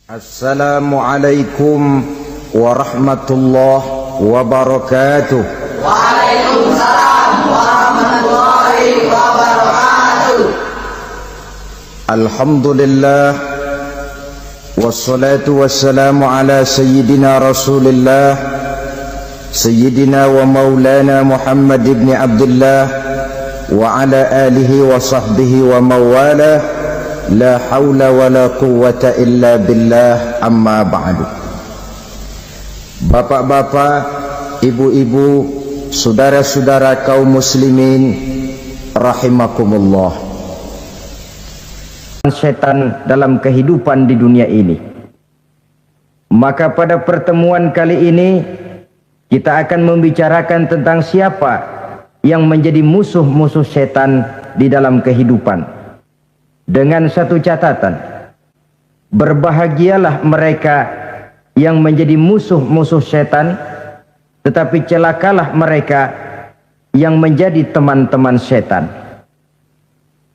Assalamualaikum warahmatullahi wabarakatuh. Waalaikumsalam warahmatullahi wabarakatuh. Alhamdulillah wassalatu wassalamu ala sayyidina Rasulillah sayyidina wa maulana Muhammad ibn Abdullah wa ala alihi wa sahbihi wa mawalah. La hawla wa la quwwata illa billah, amma ba'du. Bapak-bapak, ibu-ibu, saudara-saudara kaum muslimin rahimakumullah. Setan dalam kehidupan di dunia ini. Maka pada pertemuan kali ini kita akan membicarakan tentang siapa yang menjadi musuh-musuh setan di dalam kehidupan. Dengan satu catatan, berbahagialah mereka yang menjadi musuh-musuh setan, tetapi celakalah mereka yang menjadi teman-teman setan.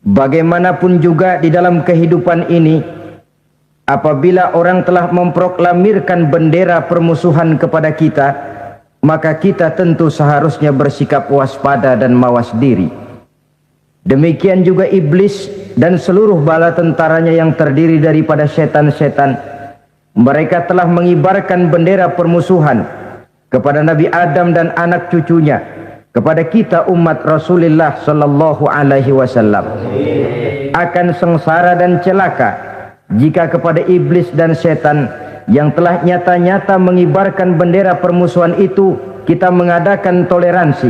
Bagaimanapun juga di dalam kehidupan ini, apabila orang telah memproklamirkan bendera permusuhan kepada kita, maka kita tentu seharusnya bersikap waspada dan mawas diri. Demikian juga iblis dan seluruh bala tentaranya yang terdiri daripada setan-setan. Mereka telah mengibarkan bendera permusuhan kepada Nabi Adam dan anak cucunya, kepada kita umat Rasulullah sallallahu alaihi wasallam. Akan sengsara dan celaka jika kepada iblis dan setan yang telah nyata-nyata mengibarkan bendera permusuhan itu kita mengadakan toleransi,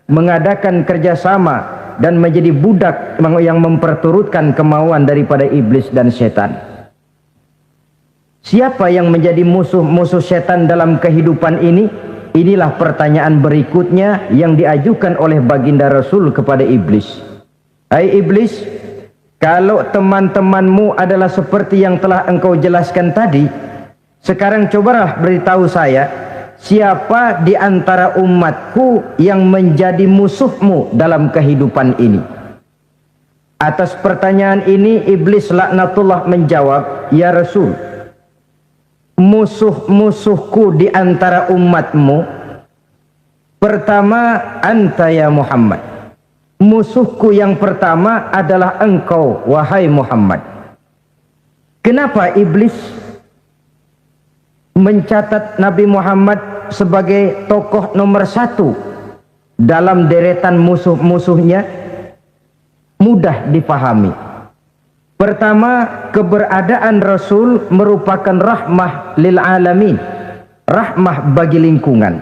mengadakan kerjasama, dan menjadi budak yang memperturutkan kemauan daripada iblis dan setan. Siapa yang menjadi musuh-musuh setan dalam kehidupan ini? Inilah pertanyaan berikutnya yang diajukan oleh baginda Rasul kepada iblis. Hai iblis, kalau teman-temanmu adalah seperti yang telah engkau jelaskan tadi, sekarang cobalah beritahu saya, siapa di antara umatku yang menjadi musuhmu dalam kehidupan ini? Atas pertanyaan ini iblis laknatullah menjawab, ya Rasul, musuh-musuhku di antara umatmu, pertama anta ya Muhammad. Musuhku yang pertama adalah engkau wahai Muhammad. Kenapa iblis mencatat Nabi Muhammad sebagai tokoh nomor satu dalam deretan musuh-musuhnya? Mudah dipahami. Pertama, keberadaan Rasul merupakan rahmah lil alamin, rahmah bagi lingkungan.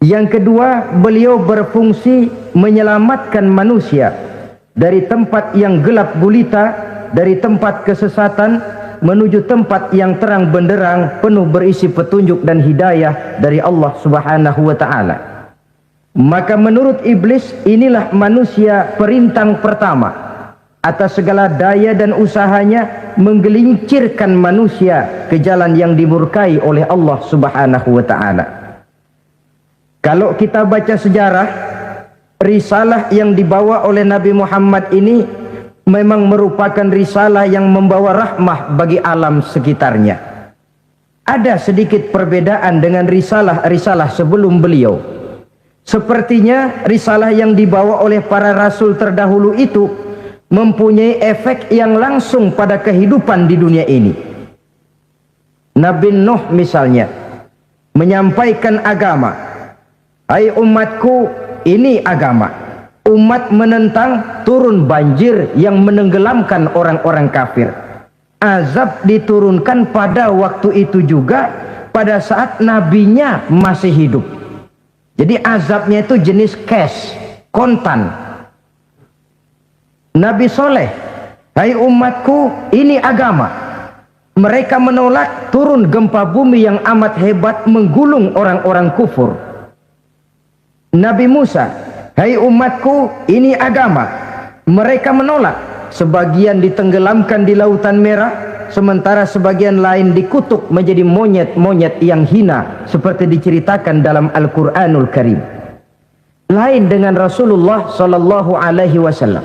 Yang kedua, beliau berfungsi menyelamatkan manusia dari tempat yang gelap gulita, dari tempat kesesatan menuju tempat yang terang benderang penuh berisi petunjuk dan hidayah dari Allah Subhanahu wa taala. Maka menurut iblis inilah manusia perintang pertama atas segala daya dan usahanya menggelincirkan manusia ke jalan yang dimurkai oleh Allah Subhanahu wa taala. Kalau kita baca sejarah, risalah yang dibawa oleh Nabi Muhammad ini memang merupakan risalah yang membawa rahmah bagi alam sekitarnya. Ada sedikit perbedaan dengan risalah-risalah sebelum beliau. Sepertinya risalah yang dibawa oleh para rasul terdahulu itu mempunyai efek yang langsung pada kehidupan di dunia ini. Nabi Nuh misalnya menyampaikan agama. Hai umatku, ini agama. Umat menentang, turun banjir yang menenggelamkan orang-orang kafir. Azab diturunkan pada waktu itu juga pada saat nabinya masih hidup. Jadi azabnya itu jenis cash, kontan. Nabi Soleh, hai umatku, ini agama. Mereka menolak, turun gempa bumi yang amat hebat menggulung orang-orang kufur. Nabi Musa, hai umatku, ini agama. Mereka menolak. Sebagian ditenggelamkan di Lautan Merah, sementara sebagian lain dikutuk menjadi monyet-monyet yang hina, seperti diceritakan dalam Al-Quranul Karim. Lain dengan Rasulullah Sallallahu Alaihi Wasallam.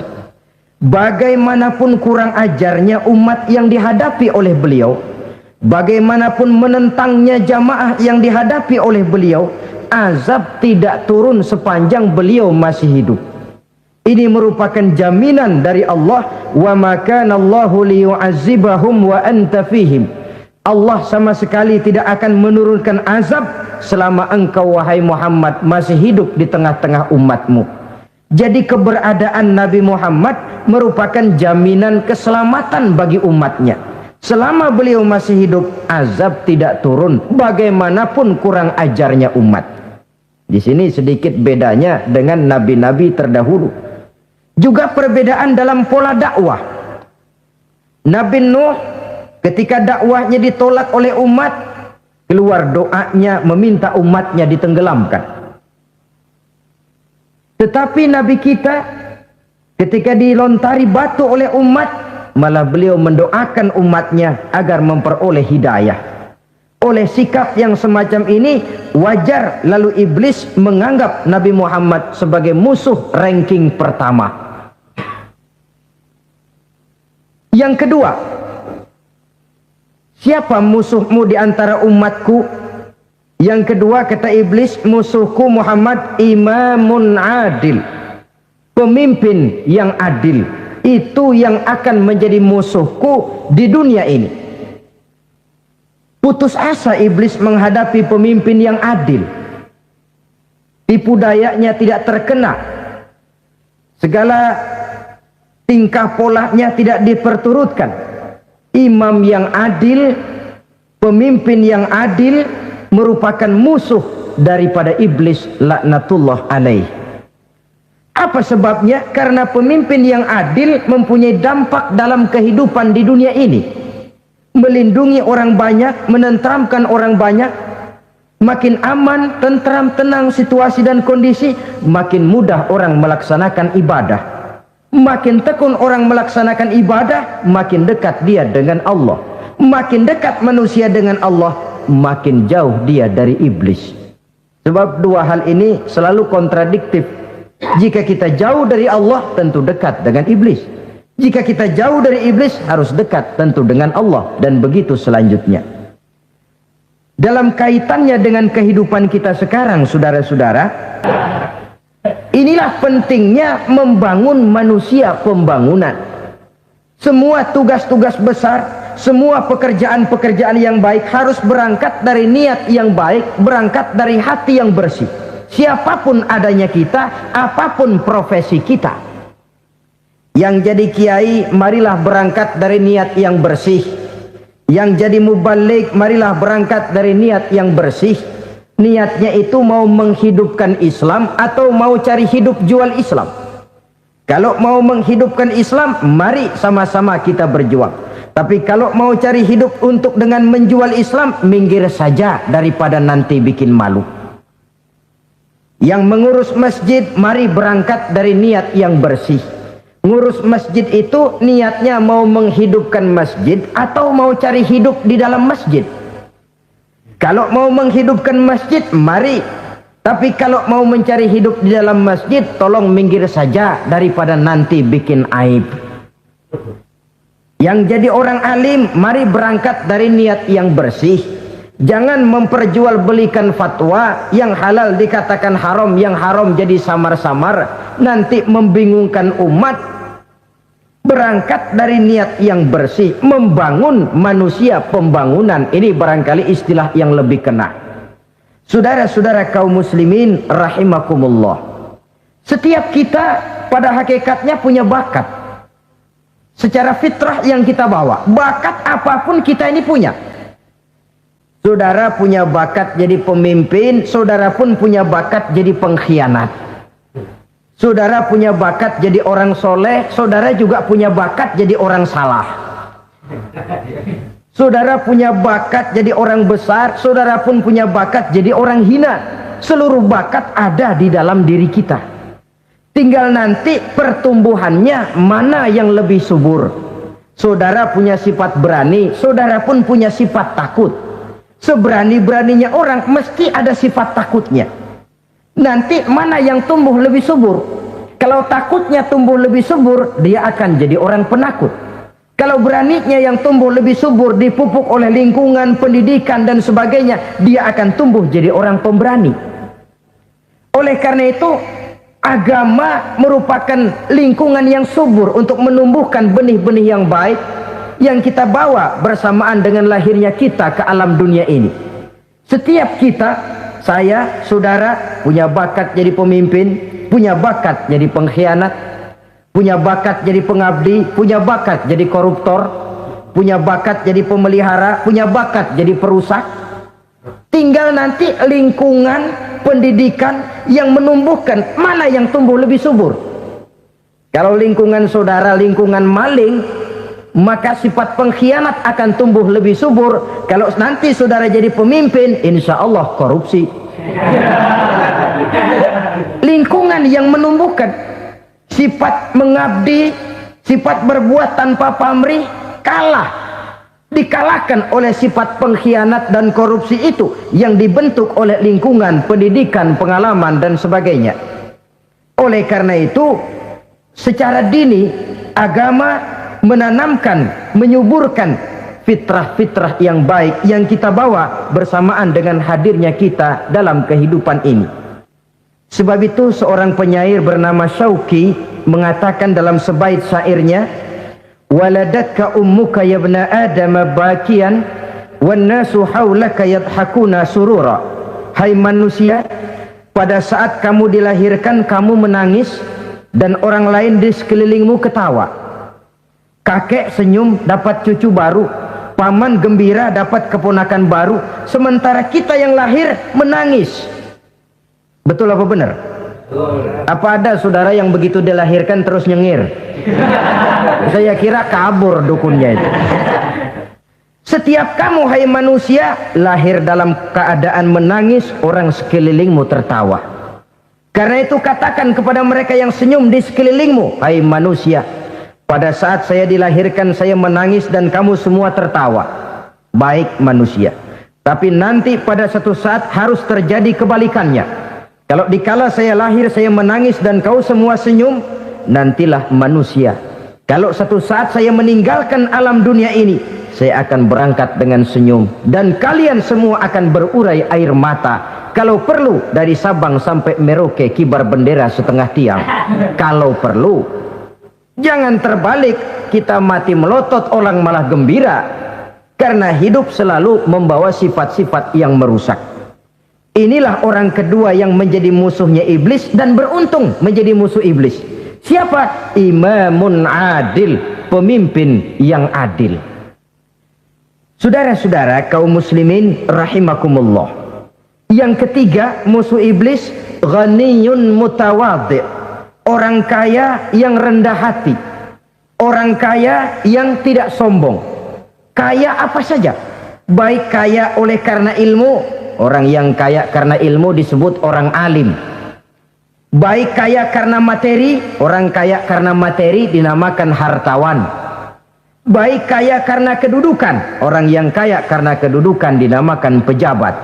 Bagaimanapun kurang ajarnya umat yang dihadapi oleh beliau, bagaimanapun menentangnya jamaah yang dihadapi oleh beliau, azab tidak turun sepanjang beliau masih hidup. Ini merupakan jaminan dari Allah, wa ma kana Allahu liyu'azzibahum wa anta fihim. Allah sama sekali tidak akan menurunkan azab selama engkau wahai Muhammad masih hidup di tengah-tengah umatmu. Jadi keberadaan Nabi Muhammad merupakan jaminan keselamatan bagi umatnya. Selama beliau masih hidup, azab tidak turun bagaimanapun kurang ajarnya umat. Di sini sedikit bedanya dengan nabi-nabi terdahulu. Juga perbedaan dalam pola dakwah. Nabi Nuh ketika dakwahnya ditolak oleh umat, keluar doanya meminta umatnya ditenggelamkan. Tetapi Nabi kita ketika dilontari batu oleh umat, malah beliau mendoakan umatnya agar memperoleh hidayah. Oleh sikap yang semacam ini, wajar lalu iblis menganggap Nabi Muhammad sebagai musuh ranking pertama. Yang kedua, siapa musuhmu di antara umatku? Yang kedua kata iblis, musuhku Muhammad imamun adil, pemimpin yang adil. Itu yang akan menjadi musuhku di dunia ini. Putus asa iblis menghadapi pemimpin yang adil. Tipu dayanya tidak terkena, segala tingkah polanya tidak diperturutkan. Imam yang adil, pemimpin yang adil merupakan musuh daripada iblis laknatullah alaih. Apa sebabnya? Karena pemimpin yang adil mempunyai dampak dalam kehidupan di dunia ini. Melindungi orang banyak, menenteramkan orang banyak. Makin aman, tentram, tenang situasi dan kondisi, makin mudah orang melaksanakan ibadah. Makin tekun orang melaksanakan ibadah, makin dekat dia dengan Allah. Makin dekat manusia dengan Allah, makin jauh dia dari iblis. Sebab dua hal ini selalu kontradiktif. Jika kita jauh dari Allah, tentu dekat dengan iblis. Jika kita jauh dari iblis, harus dekat tentu dengan Allah. Dan begitu selanjutnya. Dalam kaitannya dengan kehidupan kita sekarang, saudara-saudara, inilah pentingnya membangun manusia pembangunan. Semua tugas-tugas besar, semua pekerjaan-pekerjaan yang baik harus berangkat dari niat yang baik, berangkat dari hati yang bersih. Siapapun adanya kita, apapun profesi kita. Yang jadi kiai, marilah berangkat dari niat yang bersih. Yang jadi mubaligh, marilah berangkat dari niat yang bersih. Niatnya itu mau menghidupkan Islam atau mau cari hidup jual Islam. Kalau mau menghidupkan Islam, mari sama-sama kita berjuang. Tapi kalau mau cari hidup untuk dengan menjual Islam, minggir saja daripada nanti bikin malu. Yang mengurus masjid, mari berangkat dari niat yang bersih. Ngurus masjid itu niatnya mau menghidupkan masjid atau mau cari hidup di dalam masjid. Kalau mau menghidupkan masjid, mari. Tapi kalau mau mencari hidup di dalam masjid, tolong minggir saja daripada nanti bikin aib. Yang jadi orang alim, mari berangkat dari niat yang bersih. Jangan memperjualbelikan fatwa, yang halal dikatakan haram, yang haram jadi samar-samar, nanti membingungkan umat. Berangkat dari niat yang bersih, membangun manusia pembangunan. Ini barangkali istilah yang lebih kena. Saudara-saudara kaum muslimin rahimakumullah, setiap kita pada hakikatnya punya bakat. Secara fitrah yang kita bawa, bakat apapun kita ini punya. Saudara punya bakat jadi pemimpin, saudara pun punya bakat jadi pengkhianat. Saudara punya bakat jadi orang soleh, saudara juga punya bakat jadi orang salah. Saudara punya bakat jadi orang besar, saudara pun punya bakat jadi orang hina. Seluruh bakat ada di dalam diri kita. Tinggal nanti pertumbuhannya mana yang lebih subur. Saudara punya sifat berani, saudara pun punya sifat takut. Seberani-beraninya orang mesti ada sifat takutnya. Nanti mana yang tumbuh lebih subur? Kalau takutnya tumbuh lebih subur, dia akan jadi orang penakut. Kalau beraninya yang tumbuh lebih subur, dipupuk oleh lingkungan, pendidikan dan sebagainya, dia akan tumbuh jadi orang pemberani. Oleh karena itu, agama merupakan lingkungan yang subur untuk menumbuhkan benih-benih yang baik yang kita bawa bersamaan dengan lahirnya kita ke alam dunia ini. Setiap kita, saya, saudara, punya bakat jadi pemimpin, punya bakat jadi pengkhianat, punya bakat jadi pengabdi, punya bakat jadi koruptor, punya bakat jadi pemelihara, punya bakat jadi perusak. Tinggal nanti lingkungan pendidikan yang menumbuhkan mana yang tumbuh lebih subur. Kalau lingkungan saudara lingkungan maling, maka sifat pengkhianat akan tumbuh lebih subur. Kalau nanti saudara jadi pemimpin, insya Allah korupsi. Lingkungan yang menumbuhkan sifat mengabdi, sifat berbuat tanpa pamrih, dikalahkan oleh sifat pengkhianat dan korupsi itu yang dibentuk oleh lingkungan, pendidikan, pengalaman dan sebagainya. Oleh karena itu, secara dini agama menanamkan, menyuburkan fitrah-fitrah yang baik yang kita bawa bersamaan dengan hadirnya kita dalam kehidupan ini. Sebab itu seorang penyair bernama Syauqi mengatakan dalam sebaik syairnya, waladatka ummuka ya ibna adam bakian wan nasu haulaka yadhakuna surura. Hai manusia, pada saat kamu dilahirkan kamu menangis dan orang lain di sekelilingmu ketawa. Kakek senyum dapat cucu baru, paman gembira dapat keponakan baru, sementara kita yang lahir menangis. Betul apa benar? Apa ada saudara yang begitu dilahirkan terus nyengir? Saya kira kabur dukunnya itu. Setiap kamu hai manusia lahir dalam keadaan menangis, orang sekelilingmu tertawa. Karena itu katakan kepada mereka yang senyum di sekelilingmu, hai manusia, pada saat saya dilahirkan saya menangis dan kamu semua tertawa. Baik manusia. Tapi nanti pada satu saat harus terjadi kebalikannya. Kalau dikala saya lahir saya menangis dan kau semua senyum, nantilah manusia. Kalau satu saat saya meninggalkan alam dunia ini, saya akan berangkat dengan senyum dan kalian semua akan berurai air mata. Kalau perlu dari Sabang sampai Merauke kibar bendera setengah tiang. Kalau perlu, jangan terbalik, kita mati melotot orang malah gembira. Karena hidup selalu membawa sifat-sifat yang merusak. Inilah orang kedua yang menjadi musuhnya iblis dan beruntung menjadi musuh iblis. Siapa? Imamun adil, pemimpin yang adil. Saudara-saudara kaum muslimin rahimakumullah. Yang ketiga musuh iblis, ghaniyun mutawadhi', orang kaya yang rendah hati, orang kaya yang tidak sombong. Kaya apa saja, baik kaya oleh karena ilmu. Orang yang kaya karena ilmu disebut orang alim. Baik kaya karena materi, orang kaya karena materi dinamakan hartawan. Baik kaya karena kedudukan, orang yang kaya karena kedudukan dinamakan pejabat.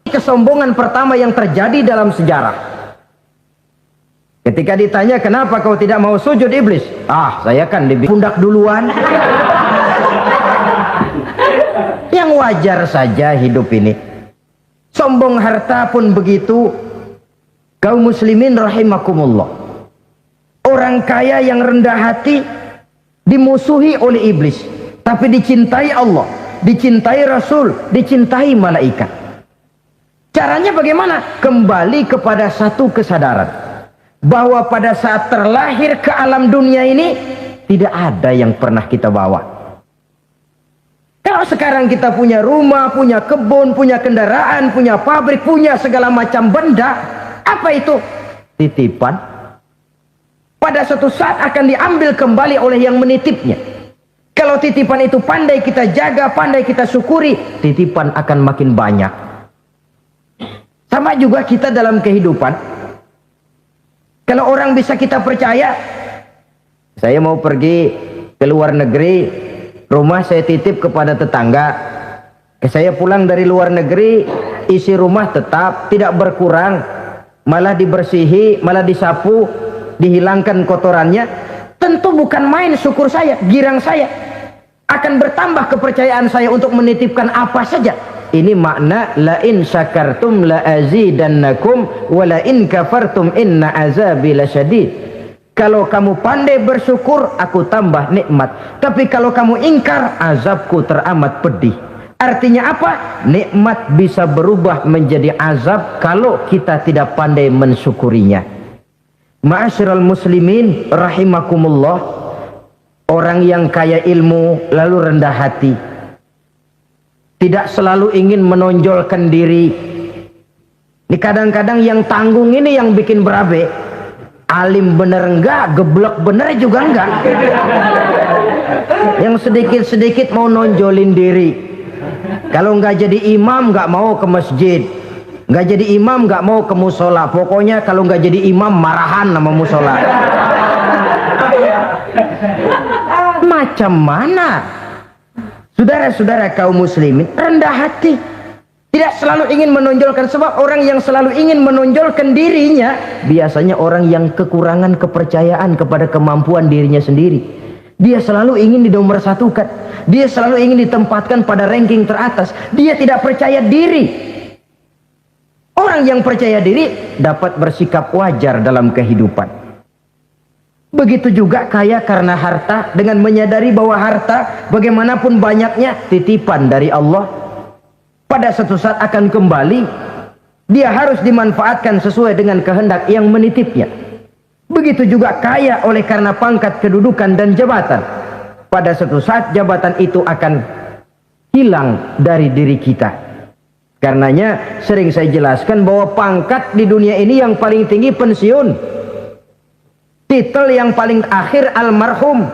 Kesombongan pertama yang terjadi dalam sejarah. Ketika ditanya kenapa kau tidak mau sujud iblis? Saya kan di pundak duluan. Yang wajar saja hidup ini. Sombong harta pun begitu. Kaum muslimin rahimakumullah. Orang kaya yang rendah hati dimusuhi oleh iblis, tapi dicintai Allah, dicintai Rasul, dicintai malaikat. Caranya bagaimana? Kembali kepada satu kesadaran bahwa pada saat terlahir ke alam dunia ini tidak ada yang pernah kita bawa. Kalau sekarang kita punya rumah, punya kebun, punya kendaraan, punya pabrik, punya segala macam benda, apa itu? Titipan. Pada suatu saat akan diambil kembali oleh yang menitipnya. Kalau titipan itu pandai kita jaga, pandai kita syukuri, titipan akan makin banyak. Sama juga kita dalam kehidupan. Kalau orang bisa kita percaya, saya mau pergi ke luar negeri, rumah saya titip kepada tetangga. Saya pulang dari luar negeri, isi rumah tetap tidak berkurang, malah dibersihi, malah disapu, dihilangkan kotorannya. Tentu bukan main syukur saya, girang saya. akan bertambah kepercayaan saya untuk menitipkan apa saja. Ini makna la in syakartum la azidannakum wa la in kafartum inna azabi lasyadid. Kalau kamu pandai bersyukur, aku tambah nikmat. Tapi kalau kamu ingkar, azabku teramat pedih. Artinya apa? Nikmat bisa berubah menjadi azab kalau kita tidak pandai mensyukurinya. Ma'asyiral muslimin rahimakumullah, orang yang kaya ilmu lalu rendah hati, tidak selalu ingin menonjolkan diri. Ini kadang-kadang yang tanggung ini yang bikin berabe. Alim bener enggak, geblek bener juga enggak. Yang sedikit-sedikit mau nonjolin diri. Kalau enggak jadi imam enggak mau ke masjid, enggak jadi imam enggak mau ke musola. Pokoknya kalau enggak jadi imam marahan sama musola. Macam mana? Saudara-saudara kaum muslimin, rendah hati. Tidak selalu ingin menonjolkan, sebab orang yang selalu ingin menonjolkan dirinya biasanya orang yang kekurangan kepercayaan kepada kemampuan dirinya sendiri. Dia selalu ingin dinomorsatukan, dia selalu ingin ditempatkan pada ranking teratas. Dia tidak percaya diri. Orang yang percaya diri dapat bersikap wajar dalam kehidupan. Begitu juga kaya karena harta, dengan menyadari bahwa harta bagaimanapun banyaknya titipan dari Allah. Pada suatu saat akan kembali, dia harus dimanfaatkan sesuai dengan kehendak yang menitipnya. Begitu juga kaya oleh karena pangkat, kedudukan dan jabatan. Pada suatu saat jabatan itu akan hilang dari diri kita. Karenanya sering saya jelaskan bahwa pangkat di dunia ini yang paling tinggi pensiun. Titel yang paling akhir almarhum.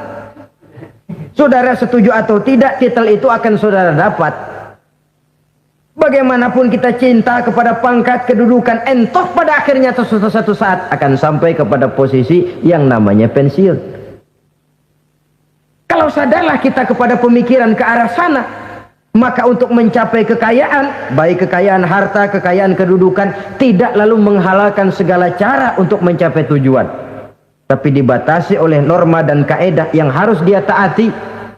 Saudara setuju atau tidak, titel itu akan saudara dapat. Bagaimanapun kita cinta kepada pangkat, kedudukan, entah pada akhirnya suatu saat akan sampai kepada posisi yang namanya pensiun. Kalau sadarlah kita kepada pemikiran ke arah sana, maka untuk mencapai kekayaan, baik kekayaan harta, kekayaan kedudukan, tidak lalu menghalalkan segala cara untuk mencapai tujuan, tapi dibatasi oleh norma dan kaedah yang harus dia taati,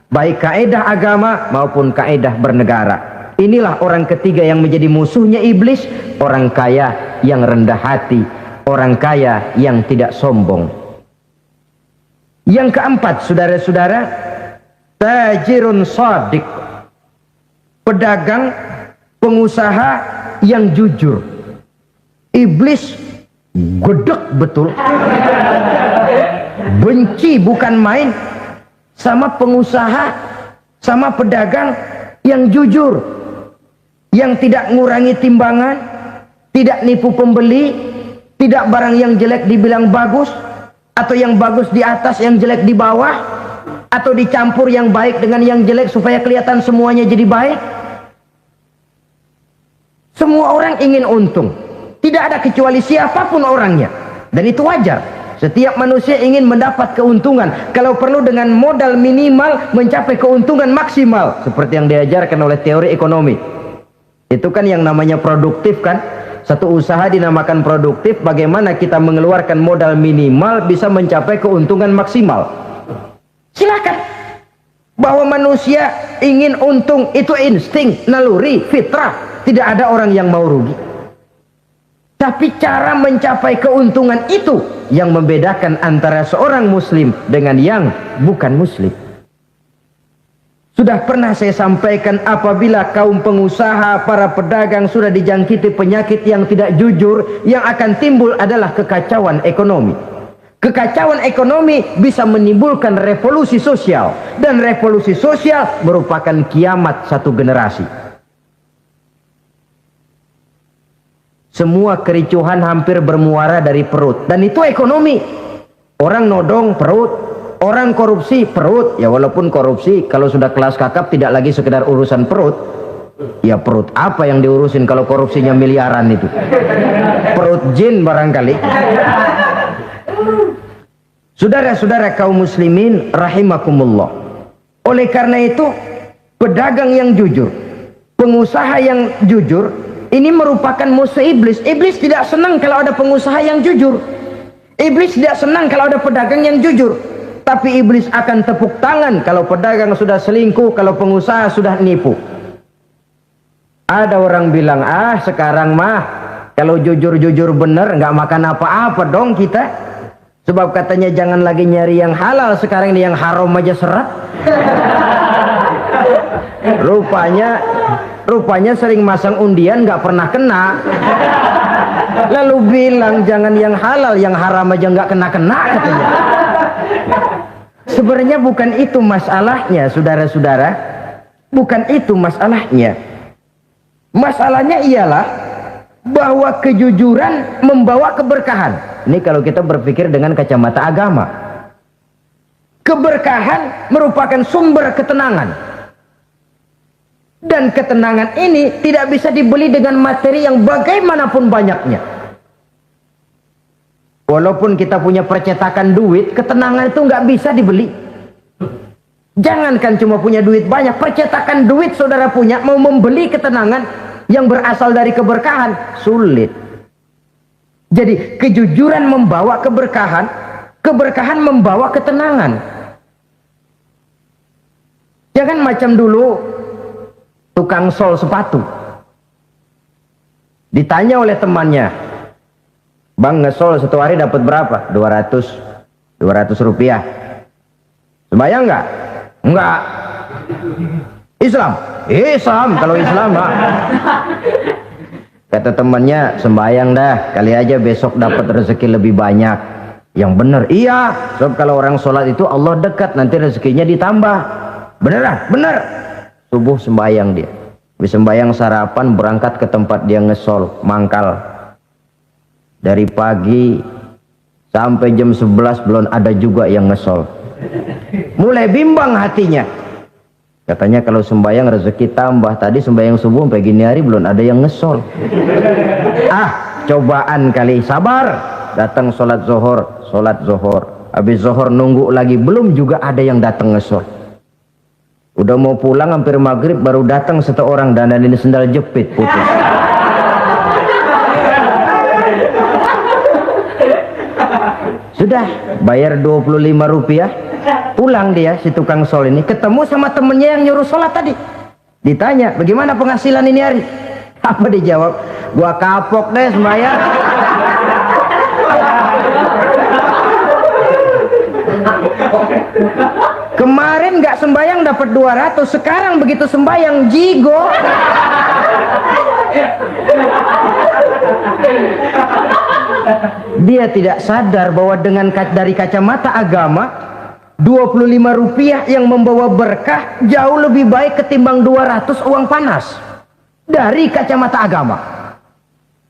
baik kaedah agama maupun kaedah bernegara. Inilah orang ketiga yang menjadi musuhnya iblis, orang kaya yang rendah hati, orang kaya yang tidak sombong. Yang keempat, saudara-saudara, tajirun shadiq, pedagang, pengusaha yang jujur. Iblis gedek betul, benci bukan main sama pengusaha, sama pedagang yang jujur, yang tidak ngurangi timbangan, tidak nipu pembeli, tidak barang yang jelek dibilang bagus, atau yang bagus di atas yang jelek di bawah, atau dicampur yang baik dengan yang jelek supaya kelihatan semuanya jadi baik. Semua orang ingin untung, tidak ada kecuali siapapun orangnya, dan itu wajar. Setiap manusia ingin mendapat keuntungan, kalau perlu dengan modal minimal mencapai keuntungan maksimal, seperti yang diajarkan oleh teori ekonomi. Itu kan yang namanya produktif kan. Satu usaha dinamakan produktif, bagaimana kita mengeluarkan modal minimal bisa mencapai keuntungan maksimal. Silakan. Bahwa manusia ingin untung itu insting, naluri, fitrah. Tidak ada orang yang mau rugi. Tapi cara mencapai keuntungan itu yang membedakan antara seorang muslim dengan yang bukan muslim. Sudah pernah saya sampaikan, apabila kaum pengusaha, para pedagang sudah dijangkiti penyakit yang tidak jujur, yang akan timbul adalah kekacauan ekonomi. Kekacauan ekonomi bisa menimbulkan revolusi sosial, dan revolusi sosial merupakan kiamat satu generasi. Semua kericuhan hampir bermuara dari perut, dan itu ekonomi. Orang nodong perut, orang korupsi perut. Ya walaupun korupsi kalau sudah kelas kakap tidak lagi sekedar urusan perut. Ya perut apa yang diurusin kalau korupsinya miliaran itu? Perut jin barangkali. Saudara-saudara kaum muslimin rahimakumullah. Oleh karena itu, pedagang yang jujur, pengusaha yang jujur, ini merupakan musuh iblis. Iblis tidak senang kalau ada pengusaha yang jujur. Iblis tidak senang kalau ada pedagang yang jujur. Tapi iblis akan tepuk tangan kalau pedagang sudah selingkuh, kalau pengusaha sudah nipu. Ada orang bilang, sekarang mah kalau jujur-jujur bener nggak makan apa-apa dong kita. Sebab katanya jangan lagi nyari yang halal, sekarang ini yang haram aja seret. Rupanya sering masang undian nggak pernah kena. Lalu bilang jangan yang halal, yang haram aja nggak kena-kena katanya. Sebenarnya bukan itu masalahnya, saudara-saudara. Bukan itu masalahnya. Masalahnya ialah bahwa kejujuran membawa keberkahan. Ini kalau kita berpikir dengan kacamata agama. Keberkahan merupakan sumber ketenangan. Dan ketenangan ini tidak bisa dibeli dengan materi yang bagaimanapun banyaknya. Walaupun kita punya percetakan duit, ketenangan itu nggak bisa dibeli. Jangankan cuma punya duit banyak, percetakan duit saudara punya, mau membeli ketenangan yang berasal dari keberkahan, sulit. Jadi kejujuran membawa keberkahan, keberkahan membawa ketenangan. Jangan macam dulu tukang sol sepatu. Ditanya oleh temannya, "Bang, ngesol satu hari dapat berapa?" 200 rupiah. Sembayang enggak? Enggak. Islam? Islam, kalau Islam Pak. Kata temannya, sembayang dah, kali aja besok dapat rezeki lebih banyak. Yang benar, iya. Sebab kalau orang sholat itu Allah dekat, nanti rezekinya ditambah. Beneran? Bener. Subuh sembayang dia. Habis sembayang sarapan, berangkat ke tempat dia ngesol, mangkal. Dari pagi sampai jam 11 belum ada juga yang ngesol. Mulai bimbang hatinya. Katanya kalau sembayang rezeki tambah. Tadi sembayang subuh sampai gini hari belum ada yang ngesol. Cobaan kali, sabar. Datang sholat zohor. Habis zohor nunggu lagi, belum juga ada yang datang ngesol. Udah mau pulang hampir maghrib, baru datang satu orang, dandan ini sendal jepit putus. Sudah bayar 25 rupiah, pulang dia si tukang sol ini, ketemu sama temennya yang nyuruh sholat tadi. Ditanya, bagaimana penghasilan ini hari? Apa dijawab? Gua kapok deh sembahyang. Kemarin nggak sembahyang dapat 200, sekarang begitu sembahyang jigo. Dia tidak sadar bahwa dari kacamata agama 25 rupiah yang membawa berkah jauh lebih baik ketimbang 200 uang panas. Dari kacamata agama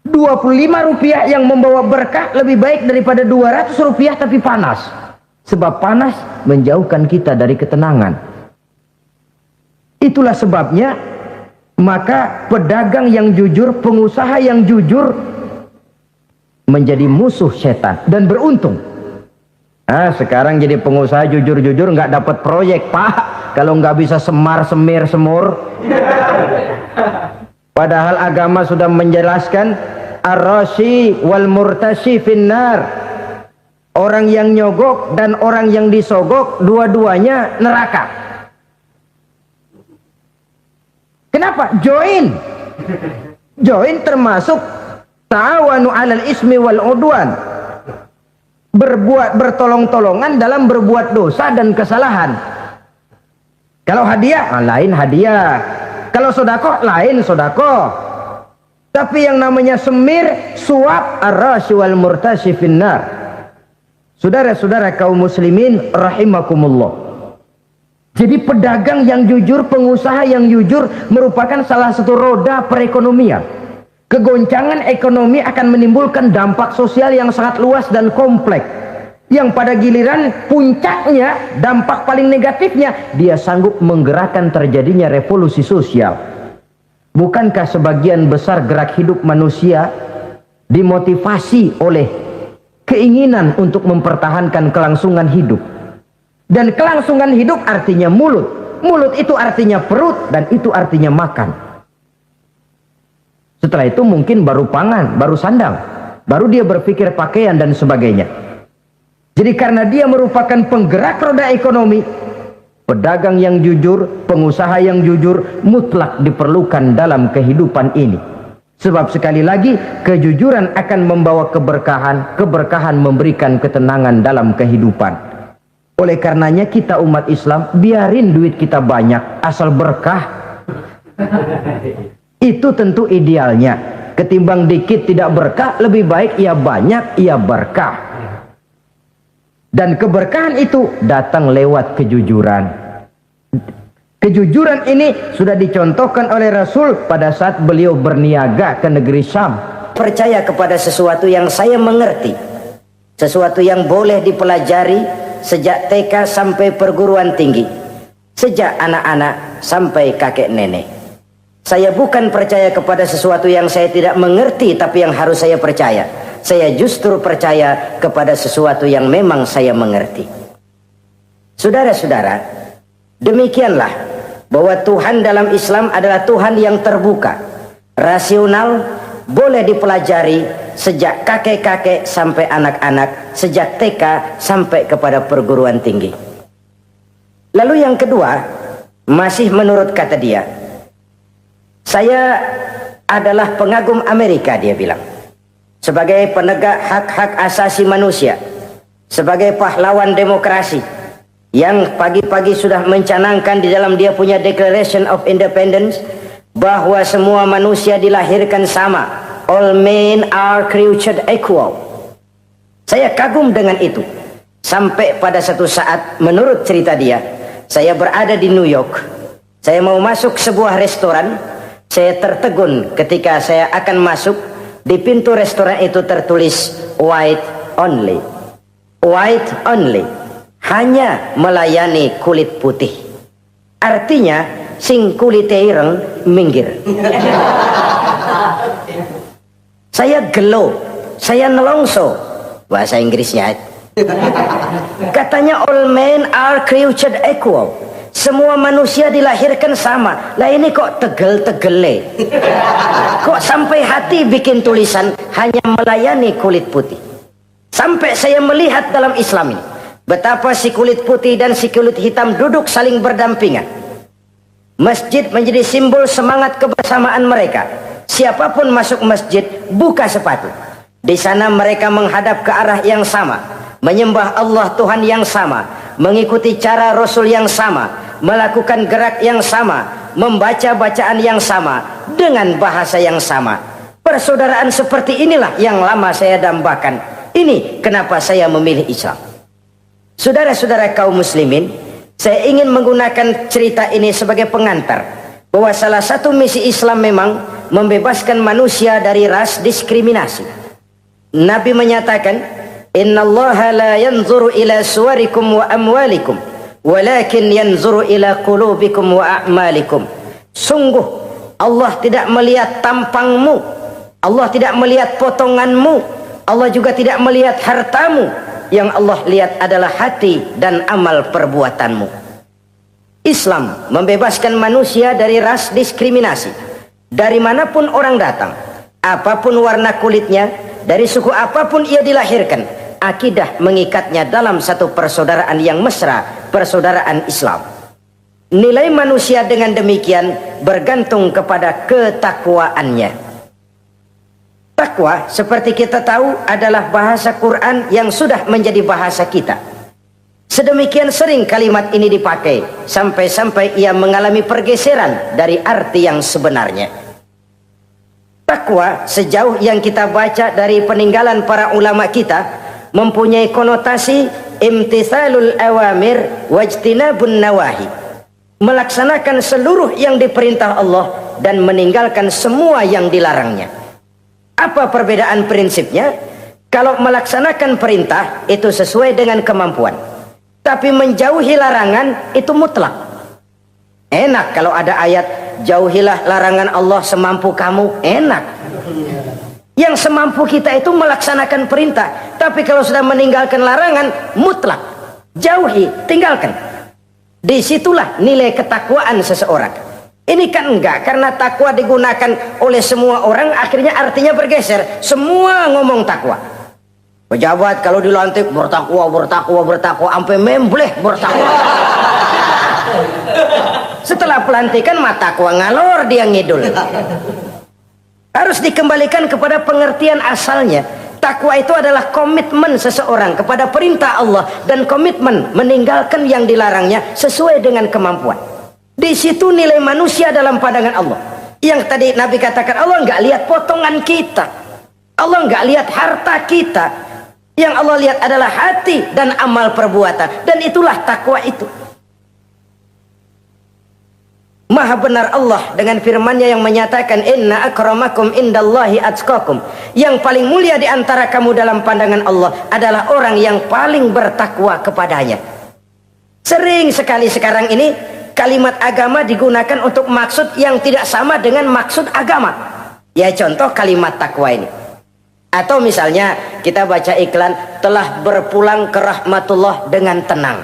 25 rupiah yang membawa berkah lebih baik daripada 200 rupiah tapi panas. Sebab panas menjauhkan kita dari ketenangan. Itulah sebabnya maka pedagang yang jujur, pengusaha yang jujur menjadi musuh setan dan beruntung. Sekarang jadi pengusaha jujur-jujur nggak dapat proyek, Pak, kalau nggak bisa semar-semir semur. Padahal agama sudah menjelaskan ar-rashi wal murtashi finnar. Orang yang nyogok dan orang yang disogok dua-duanya neraka. Kenapa? Join termasuk ta'awanu 'alal ismi wal 'udwan. Bertolong-tolongan dalam berbuat dosa dan kesalahan. Kalau hadiah, lain hadiah. Kalau sedekah, lain sedekah. Tapi yang namanya semir, suap, ar-rashi wal murtashi finnar. Saudara-saudara kaum muslimin rahimakumullah. Jadi pedagang yang jujur, pengusaha yang jujur merupakan salah satu roda perekonomian. Kegoncangan ekonomi akan menimbulkan dampak sosial yang sangat luas dan kompleks. Yang pada giliran puncaknya, dampak paling negatifnya, dia sanggup menggerakkan terjadinya revolusi sosial. Bukankah sebagian besar gerak hidup manusia dimotivasi oleh keinginan untuk mempertahankan kelangsungan hidup? Dan kelangsungan hidup artinya mulut. Mulut itu artinya perut, dan itu artinya makan. Setelah itu mungkin baru pangan, baru sandang, baru dia berpikir pakaian dan sebagainya. Jadi karena dia merupakan penggerak roda ekonomi, pedagang yang jujur, pengusaha yang jujur mutlak diperlukan dalam kehidupan ini. Sebab sekali lagi kejujuran akan membawa keberkahan, keberkahan memberikan ketenangan dalam kehidupan. Oleh karenanya kita umat Islam biarin duit kita banyak asal berkah. Itu tentu idealnya. Ketimbang dikit tidak berkah, lebih baik ia banyak ia berkah. Dan keberkahan itu datang lewat kejujuran. Kejujuran ini sudah dicontohkan oleh Rasul pada saat beliau berniaga ke negeri Syam. Percaya kepada sesuatu yang saya mengerti, sesuatu yang boleh dipelajari sejak TK sampai perguruan tinggi, sejak anak-anak sampai kakek nenek. Saya bukan percaya kepada sesuatu yang saya tidak mengerti tapi yang harus saya percaya. Saya justru percaya kepada sesuatu yang memang saya mengerti. Saudara-saudara, demikianlah bahwa Tuhan dalam Islam adalah Tuhan yang terbuka, rasional, boleh dipelajari sejak kakek-kakek sampai anak-anak, sejak TK sampai kepada perguruan tinggi. Lalu yang kedua, masih menurut kata dia, saya adalah pengagum Amerika, dia bilang. Sebagai penegak hak-hak asasi manusia, sebagai pahlawan demokrasi yang pagi-pagi sudah mencanangkan di dalam dia punya Declaration of Independence bahwa semua manusia dilahirkan sama, all men are created equal. Saya kagum dengan itu. Sampai pada satu saat, menurut cerita dia, saya berada di New York, saya mau masuk sebuah restoran, saya tertegun ketika saya akan masuk. Di pintu restoran itu tertulis white only, white only, hanya melayani kulit putih. Artinya sing kulit ireng minggir. Saya gelo, saya nelongso, bahasa Inggrisnya. Katanya all men are created equal. Semua manusia dilahirkan sama. Lah ini kok tegel-tegele. Kok sampai hati bikin tulisan hanya melayani kulit putih. Sampai saya melihat dalam Islam ini betapa si kulit putih dan si kulit hitam duduk saling berdampingan. Masjid menjadi simbol semangat kebersamaan mereka. Siapapun masuk masjid buka sepatu. Di sana mereka menghadap ke arah yang sama, menyembah Allah Tuhan yang sama, mengikuti cara Rasul yang sama, melakukan gerak yang sama, membaca bacaan yang sama, dengan bahasa yang sama. Persaudaraan seperti inilah yang lama saya dambakan. Ini kenapa saya memilih Islam. Saudara-saudara kaum muslimin, saya ingin menggunakan cerita ini sebagai pengantar bahwa salah satu misi Islam memang membebaskan manusia dari ras diskriminasi. Nabi menyatakan, innallaha la yanzuru ila suwarikum wa amwalikum walakin yanzuru ila qulubikum wa a'malikum. Sungguh Allah tidak melihat tampangmu, Allah tidak melihat potonganmu, Allah juga tidak melihat hartamu. Yang Allah lihat adalah hati dan amal perbuatanmu. Islam membebaskan manusia dari ras diskriminasi. Dari manapun orang datang, apapun warna kulitnya, dari suku apapun ia dilahirkan, akidah mengikatnya dalam satu persaudaraan yang mesra, persaudaraan Islam. Nilai manusia dengan demikian bergantung kepada ketakwaannya. Takwa, seperti kita tahu, adalah bahasa Quran yang sudah menjadi bahasa kita. Sedemikian sering kalimat ini dipakai, sampai-sampai ia mengalami pergeseran dari arti yang sebenarnya. Takwa, sejauh yang kita baca dari peninggalan para ulama kita, mempunyai konotasi imtithalul awamir wajtinabun nawahi, melaksanakan seluruh yang diperintah Allah dan meninggalkan semua yang dilarangnya. Apa perbedaan prinsipnya? Kalau melaksanakan perintah itu sesuai dengan kemampuan, tapi menjauhi larangan itu mutlak. Enak kalau ada ayat jauhilah larangan Allah semampu kamu, enak. Yang semampu kita itu melaksanakan perintah, tapi kalau sudah meninggalkan larangan mutlak, jauhi, tinggalkan. Disitulah nilai ketakwaan seseorang. Ini kan enggak, karena takwa digunakan oleh semua orang, akhirnya artinya bergeser. Semua ngomong takwa. Pejabat kalau dilantik bertakwa, bertakwa, bertakwa, sampai membleh bertakwa. Setelah pelantikan mata takwa ngalor dia ngidul. Harus dikembalikan kepada pengertian asalnya. Takwa itu adalah komitmen seseorang kepada perintah Allah dan komitmen meninggalkan yang dilarangnya sesuai dengan kemampuan. Di situ nilai manusia dalam pandangan Allah. Yang tadi Nabi katakan, Allah nggak lihat potongan kita, Allah nggak lihat harta kita. Yang Allah lihat adalah hati dan amal perbuatan, dan itulah takwa itu. Maha benar Allah dengan firman-Nya yang menyatakan, inna akramakum indallahi atqakum. Yang paling mulia di antara kamu dalam pandangan Allah adalah orang yang paling bertakwa kepadanya. Sering sekali sekarang ini kalimat agama digunakan untuk maksud yang tidak sama dengan maksud agama. Ya contoh kalimat takwa ini. Atau misalnya kita baca iklan, telah berpulang ke rahmatullah dengan tenang.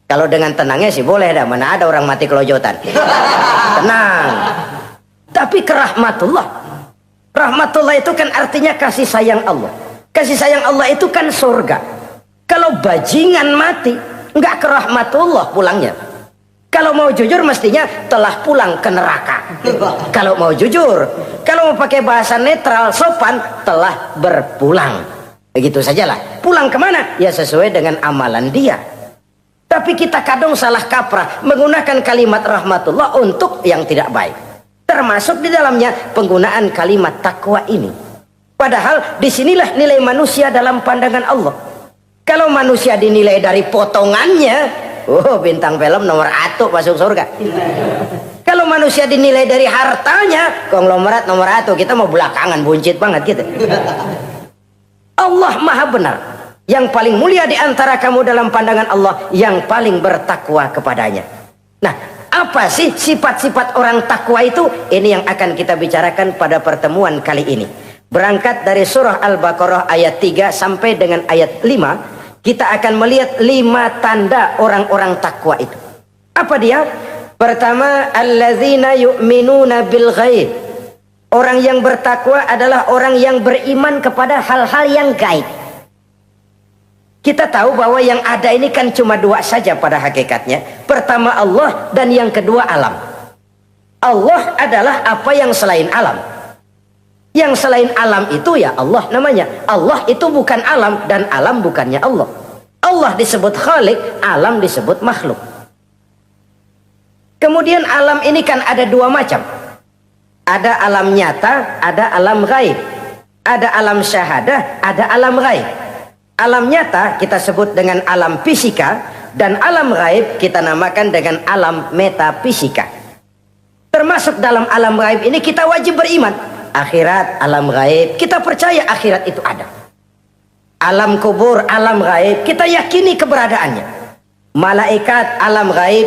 Kalau dengan tenangnya sih boleh dah, mana ada orang mati kelojotan. Tenang. Tapi ke rahmatullah. Rahmatullah itu kan artinya kasih sayang Allah. Kasih sayang Allah itu kan surga. Kalau bajingan mati, nggak ke rahmatullah pulangnya. Kalau mau jujur mestinya telah pulang ke neraka. Kalau mau jujur, kalau mau pakai bahasa netral sopan, telah berpulang. Begitu sajalah. Pulang kemana? Ya sesuai dengan amalan dia. Tapi kita kadang salah kaprah menggunakan kalimat rahmatullah untuk yang tidak baik. Termasuk di dalamnya penggunaan kalimat takwa ini. Padahal disinilah nilai manusia dalam pandangan Allah. Kalau manusia dinilai dari potongannya, oh bintang film nomor 1 masuk surga. Kalau manusia dinilai dari hartanya, konglomerat nomor 1, kita mau belakangan buncit banget gitu. Allah maha benar. Yang paling mulia di antara kamu dalam pandangan Allah, yang paling bertakwa kepadanya. Nah, apa sih sifat-sifat orang takwa itu? Ini yang akan kita bicarakan pada pertemuan kali ini. Berangkat dari surah Al-Baqarah ayat 3 sampai dengan ayat 5, kita akan melihat 5 tanda orang-orang takwa itu. Apa dia? Pertama, allazina yu'minuna bil ghaib. Orang yang bertakwa adalah orang yang beriman kepada hal-hal yang gaib. Kita tahu bahwa yang ada ini kan cuma 2 saja pada hakikatnya. Pertama Allah, dan yang kedua alam. Allah adalah apa yang selain alam. Yang selain alam itu ya Allah namanya. Allah itu bukan alam, dan alam bukannya Allah. Allah disebut Khalik, alam disebut makhluk. Kemudian alam ini kan ada 2 macam. Ada alam nyata, ada alam gaib. Ada alam syahadah, ada alam gaib. Alam nyata kita sebut dengan alam fisika, dan alam gaib kita namakan dengan alam metafisika. Termasuk dalam alam gaib ini kita wajib beriman. Akhirat, alam gaib, kita percaya akhirat itu ada. Alam kubur, alam gaib, kita yakini keberadaannya. Malaikat, alam gaib.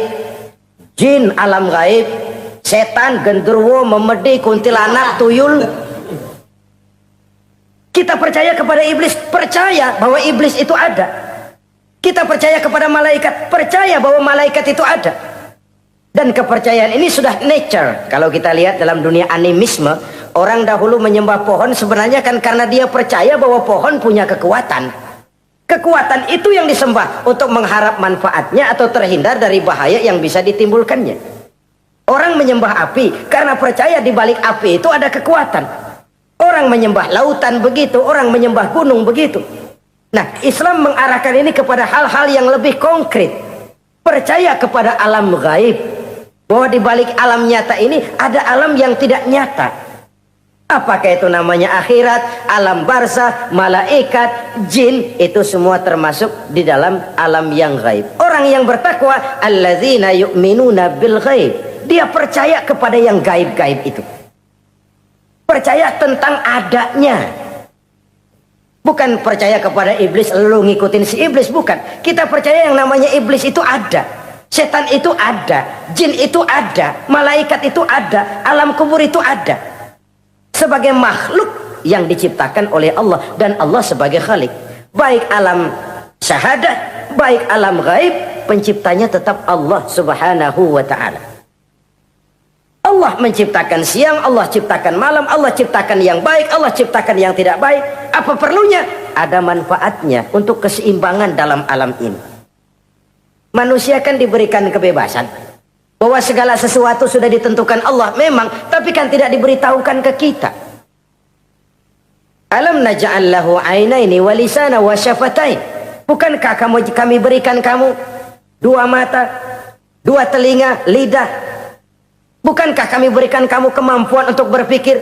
Jin, alam gaib. Setan, genderuwo, memedi, kuntilanak, tuyul. Kita percaya kepada iblis, percaya bahwa iblis itu ada. Kita percaya kepada malaikat, percaya bahwa malaikat itu ada. Dan kepercayaan ini sudah nature. Kalau kita lihat dalam dunia animisme, orang dahulu menyembah pohon sebenarnya kan karena dia percaya bahwa pohon punya kekuatan. Kekuatan itu yang disembah untuk mengharap manfaatnya atau terhindar dari bahaya yang bisa ditimbulkannya. Orang menyembah api karena percaya di balik api itu ada kekuatan. Orang menyembah lautan begitu, orang menyembah gunung begitu. Nah, Islam mengarahkan ini kepada hal-hal yang lebih konkret. Percaya kepada alam gaib. Bahwa di balik alam nyata ini ada alam yang tidak nyata. Apakah itu namanya akhirat, alam barzah, malaikat, jin, itu semua termasuk di dalam alam yang gaib. Orang yang bertakwa, allazina yu'minuna bil ghaib. Dia percaya kepada yang gaib-gaib itu. Percaya tentang adanya. Bukan percaya kepada iblis lalu ngikutin si iblis, bukan. Kita percaya yang namanya iblis itu ada. Setan itu ada, jin itu ada, malaikat itu ada, alam kubur itu ada. Sebagai makhluk yang diciptakan oleh Allah, dan Allah sebagai Khalik. Baik alam syahadat, baik alam gaib, penciptanya tetap Allah subhanahu wa ta'ala. Allah Allah menciptakan siang, Allah ciptakan malam, Allah ciptakan yang baik, Allah ciptakan yang tidak baik. Apa perlunya? Ada manfaatnya untuk keseimbangan dalam alam ini. Manusia kan diberikan kebebasan, bahwa segala sesuatu sudah ditentukan Allah memang, tapi kan tidak diberitahukan ke kita. Alam naj'al lahu 'ainaini wa lisana wa syafatain. Bukankah kami berikan kamu dua mata, dua telinga, lidah? Bukankah kami berikan kamu kemampuan untuk berpikir?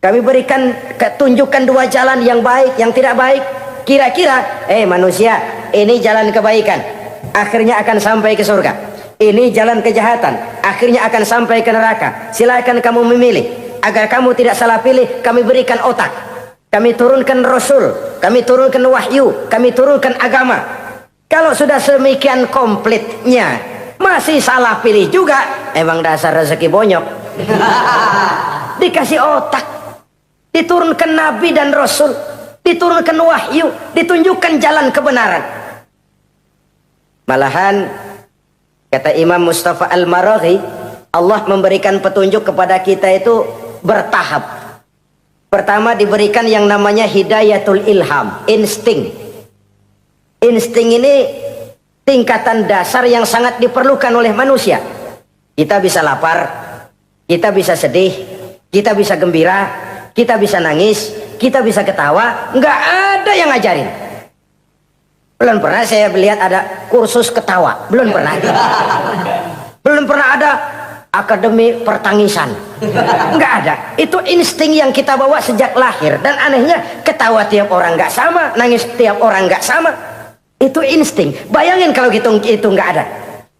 Kami berikan tunjukkan dua jalan, yang baik, yang tidak baik. Kira-kira, manusia, ini jalan kebaikan, akhirnya akan sampai ke surga. Ini jalan kejahatan, akhirnya akan sampai ke neraka. Silakan kamu memilih. Agar kamu tidak salah pilih, kami berikan otak. Kami turunkan Rasul, kami turunkan wahyu, kami turunkan agama. Kalau sudah semikian komplitnya, masih salah pilih juga, emang dasar rezeki bonyok. Dikasih otak, diturunkan Nabi dan Rasul, diturunkan wahyu, ditunjukkan jalan kebenaran. Malahan kata Imam Mustafa Al-Maraghi, Allah memberikan petunjuk kepada kita itu bertahap. Pertama diberikan yang namanya hidayatul ilham, insting. Insting ini tingkatan dasar yang sangat diperlukan oleh manusia. Kita bisa lapar, kita bisa sedih, kita bisa gembira, kita bisa nangis, kita bisa ketawa. Nggak ada yang ngajarin. Belum pernah saya melihat ada kursus ketawa, belum pernah. Belum pernah ada akademi pertangisan, nggak ada. Itu insting yang kita bawa sejak lahir. Dan anehnya, ketawa tiap orang nggak sama, nangis tiap orang nggak sama. Itu insting. Bayangin kalau itu nggak ada,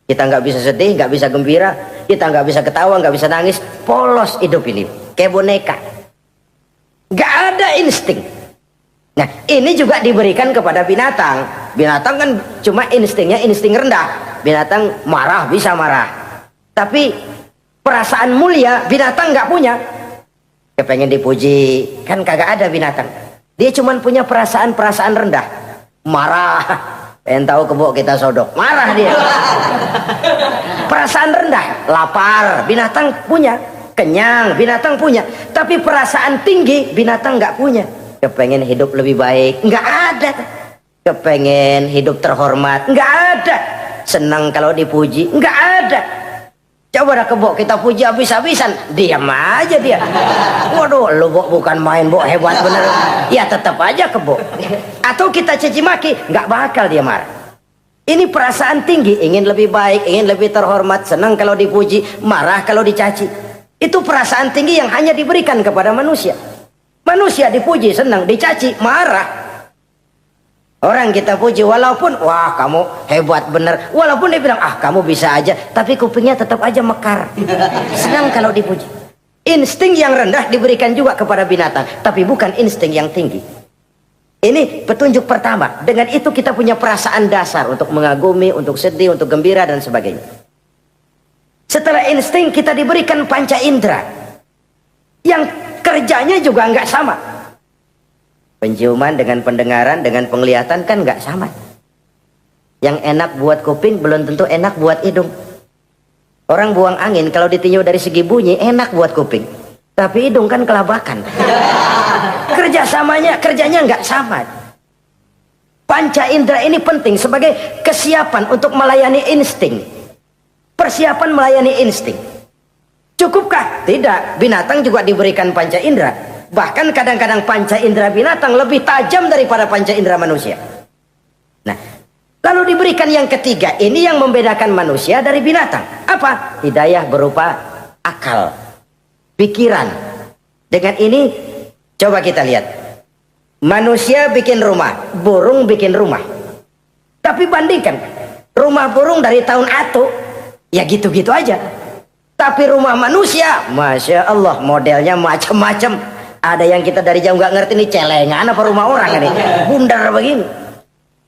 kita nggak bisa sedih, nggak bisa gembira, kita nggak bisa ketawa, nggak bisa nangis. Polos hidup ini, kayak boneka. Nggak ada insting. Nah, ini juga diberikan kepada binatang. Binatang kan cuma instingnya insting rendah. Binatang marah bisa marah, tapi perasaan mulia binatang nggak punya. Kepengen dipuji kan kagak ada binatang. Dia cuma punya perasaan rendah. Marah, pengen tahu kebo kita sodok, marah dia. Perasaan rendah, lapar binatang punya, kenyang binatang punya, tapi perasaan tinggi binatang nggak punya. Kepengen hidup lebih baik, nggak ada. Kepengen hidup terhormat, nggak ada. Senang kalau dipuji, nggak ada. Coba dah kebo kita puji habis-habisan, diam aja dia. Waduh, lu Bo bukan main, Bo hebat bener. Ya tetap aja kebo. Atau kita caci maki, nggak bakal dia marah. Ini perasaan tinggi, ingin lebih baik, ingin lebih terhormat, senang kalau dipuji, marah kalau dicaci. Itu perasaan tinggi yang hanya diberikan kepada manusia. Manusia dipuji senang, dicaci marah. Orang kita puji walaupun wah kamu hebat bener, walaupun dia bilang ah kamu bisa aja, tapi kupingnya tetap aja mekar. Senang kalau dipuji. Insting yang rendah diberikan juga kepada binatang, tapi bukan insting yang tinggi. Ini petunjuk pertama. Dengan itu kita punya perasaan dasar untuk mengagumi, untuk sedih, untuk gembira dan sebagainya. Setelah insting kita diberikan panca indera yang kerjanya juga nggak sama. Penciuman dengan pendengaran dengan penglihatan kan nggak sama. Yang enak buat kuping belum tentu enak buat hidung. Orang buang angin kalau ditinjau dari segi bunyi enak buat kuping, tapi hidung kan kelabakan. Kerjanya nggak sama. Panca indera ini penting sebagai kesiapan untuk melayani insting. Persiapan melayani insting. Cukupkah? Tidak. Binatang juga diberikan panca indera. Bahkan kadang-kadang panca indera binatang lebih tajam daripada panca indera manusia. Nah, lalu diberikan yang ketiga, ini yang membedakan manusia dari binatang. Apa? Hidayah berupa akal, pikiran. Dengan ini, coba kita lihat. Manusia bikin rumah, burung bikin rumah. Tapi bandingkan, rumah burung dari tahun atu, ya gitu-gitu aja. Tapi rumah manusia, Masya Allah, modelnya macam-macam. Ada yang kita dari jauh nggak ngerti nih celengan apa rumah orang ini, bundar begini.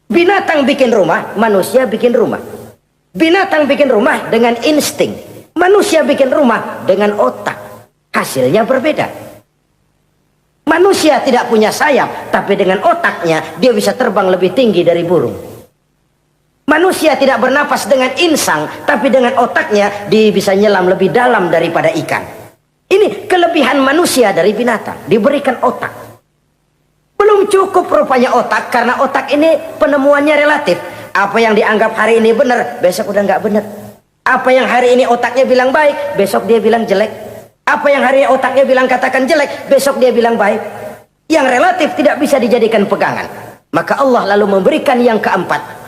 Binatang bikin rumah, manusia bikin rumah. Binatang bikin rumah dengan insting, manusia bikin rumah dengan otak. Hasilnya berbeda. Manusia tidak punya sayap, tapi dengan otaknya dia bisa terbang lebih tinggi dari burung. Manusia tidak bernapas dengan insang, tapi dengan otaknya dia bisa nyelam lebih dalam daripada ikan. Ini kelebihan manusia dari binatang, diberikan otak. Belum cukup rupanya otak, karena otak ini penemuannya relatif. Apa yang dianggap hari ini benar, besok udah nggak benar. Apa yang hari ini otaknya bilang baik, besok dia bilang jelek. Apa yang hari ini otaknya bilang katakan jelek, besok dia bilang baik. Yang relatif tidak bisa dijadikan pegangan. Maka Allah lalu memberikan yang keempat.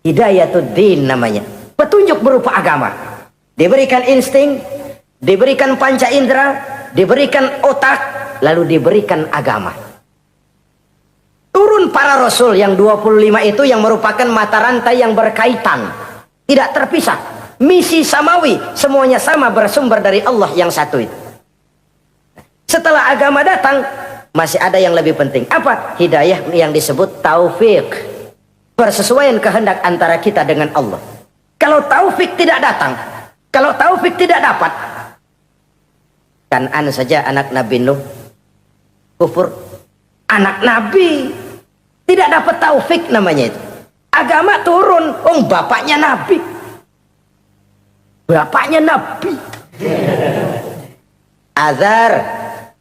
Hidayatuddin namanya. Petunjuk berupa agama. Diberikan insting, diberikan panca indera, diberikan otak, lalu diberikan agama. Turun para rasul yang 25 itu yang merupakan mata rantai yang berkaitan. Tidak terpisah. Misi samawi, semuanya sama bersumber dari Allah yang satu itu. Setelah agama datang, masih ada yang lebih penting. Apa? Hidayah yang disebut taufik. Persesuaian kehendak antara kita dengan Allah. Kalau taufik tidak datang, kalau taufik tidak dapat, Kan'an saja anak Nabi Nuh kufur. Anak Nabi tidak dapat taufik namanya itu. Agama turun, bapaknya Nabi. Bapaknya Nabi. Azar,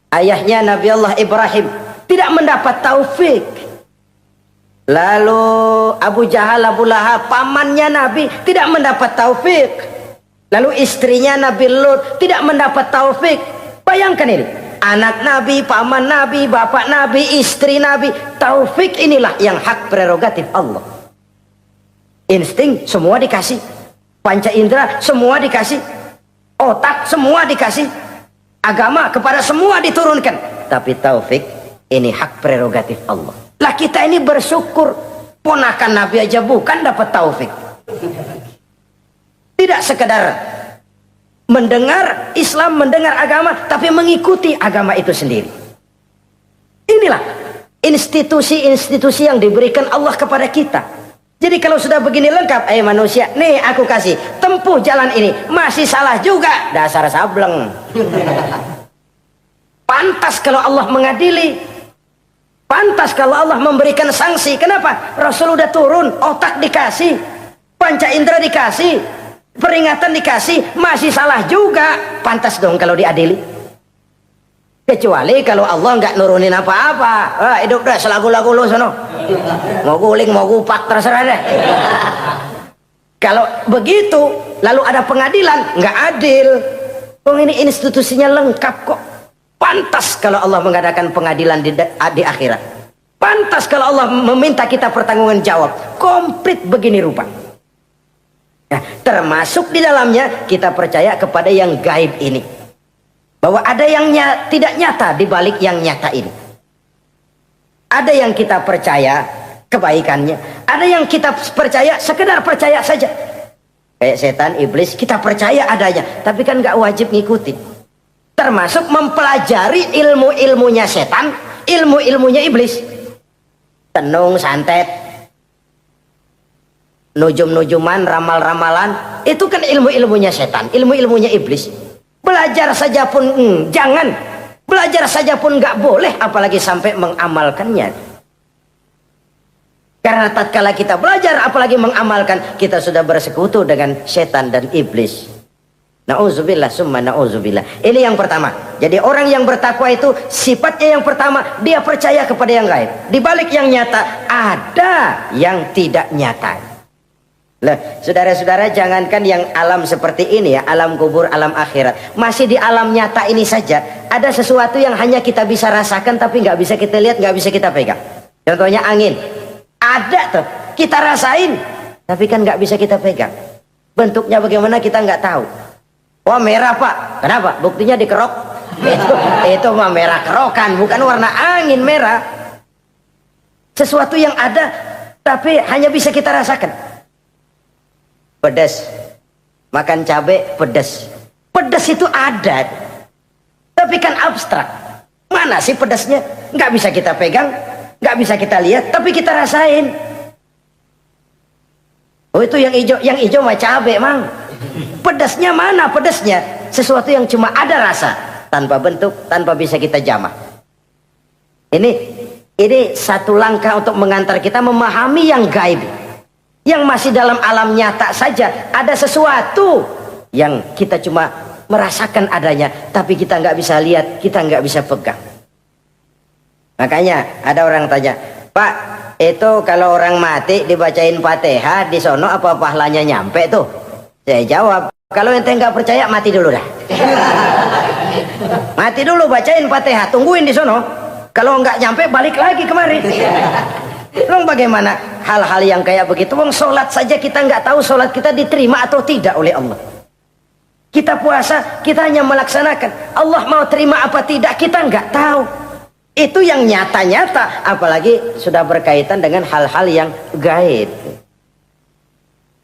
ayahnya Nabi Allah Ibrahim, tidak mendapat taufik. Lalu Abu Jahal, Abu Lahab, pamannya Nabi, tidak mendapat taufik. Lalu istrinya Nabi Lut tidak mendapat taufik. Bayangkan ini, anak Nabi, paman Nabi, bapak Nabi, istri Nabi. Taufik inilah yang hak prerogatif Allah. Insting semua dikasih, panca indera semua dikasih, otak semua dikasih, agama kepada semua diturunkan. Tapi taufik ini hak prerogatif Allah. Lah kita ini bersyukur, ponakan Nabi aja bukan dapat taufik. Tidak sekedar mendengar Islam, mendengar agama, tapi mengikuti agama itu sendiri. Inilah institusi-institusi yang diberikan Allah kepada kita. Jadi kalau sudah begini lengkap, manusia, nih aku kasih, tempuh jalan ini, masih salah juga, dasar sableng. Pantas kalau Allah mengadili. Pantas kalau Allah memberikan sanksi. Kenapa? Rasul udah turun, otak dikasih, panca indera dikasih, peringatan dikasih, masih salah juga. Pantas dong kalau diadili. Kecuali kalau Allah nggak nurunin apa-apa. Hidup dah selagu-lagu lu sono. Mau guling, mau gupak, terserah deh. Kalau begitu, lalu ada pengadilan, nggak adil. Ini institusinya lengkap kok. Pantas kalau Allah mengadakan pengadilan di akhirat. Pantas kalau Allah meminta kita pertanggungan jawab. Komplit begini rupa. Nah, termasuk di dalamnya kita percaya kepada yang gaib ini. Bahwa ada yang tidak nyata di balik yang nyata ini. Ada yang kita percaya kebaikannya. Ada yang kita percaya sekedar percaya saja. Kayak setan, iblis, kita percaya adanya. Tapi kan nggak wajib ngikutin. Termasuk mempelajari ilmu-ilmunya setan, ilmu-ilmunya iblis. Tenung, santet, nujum-nujuman, ramal-ramalan, itu kan ilmu-ilmunya setan, ilmu-ilmunya iblis. Belajar saja pun jangan, belajar saja pun nggak boleh, apalagi sampai mengamalkannya. Karena tatkala kita belajar, apalagi mengamalkan, kita sudah bersekutu dengan setan dan iblis. Na'udzubillah summa na'udzubillah. Ini yang pertama. Jadi orang yang bertakwa itu sifatnya yang pertama, dia percaya kepada yang gaib. Di balik yang nyata ada yang tidak nyata. Lah, saudara-saudara, jangankan yang alam seperti ini ya, alam kubur, alam akhirat. Masih di alam nyata ini saja ada sesuatu yang hanya kita bisa rasakan tapi nggak bisa kita lihat, nggak bisa kita pegang. Contohnya angin. Ada tuh, kita rasain tapi kan nggak bisa kita pegang. Bentuknya bagaimana kita nggak tahu. Wah, merah pak, kenapa? Buktinya dikerok. Itu mah merah kerokan, bukan warna angin merah. Sesuatu yang ada tapi hanya bisa kita rasakan. Pedas, makan cabai pedas. Pedas itu ada, tapi kan abstrak. Mana sih pedasnya? Nggak bisa kita pegang, nggak bisa kita lihat, tapi kita rasain. Oh, itu yang hijau mah cabai mang. Pedasnya mana pedasnya? Sesuatu yang cuma ada rasa, tanpa bentuk, tanpa bisa kita jamah. Ini satu langkah untuk mengantar kita memahami yang gaib. Yang masih dalam alam nyata saja ada sesuatu yang kita cuma merasakan adanya, tapi kita nggak bisa lihat, kita nggak bisa pegang. Makanya ada orang tanya, Pak, itu kalau orang mati dibacain Fatihah di sono apa pahalanya nyampe tuh? Saya jawab, kalau ente nggak percaya mati dulu dah. Mati dulu, bacain Fatihah, tungguin di sono. Kalau nggak nyampe balik lagi kemari. Long bagaimana hal-hal yang kayak begitu? Wong sholat saja kita nggak tahu sholat kita diterima atau tidak oleh Allah. Kita puasa, kita hanya melaksanakan. Allah mau terima apa tidak kita nggak tahu. Itu yang nyata-nyata, apalagi sudah berkaitan dengan hal-hal yang gaib.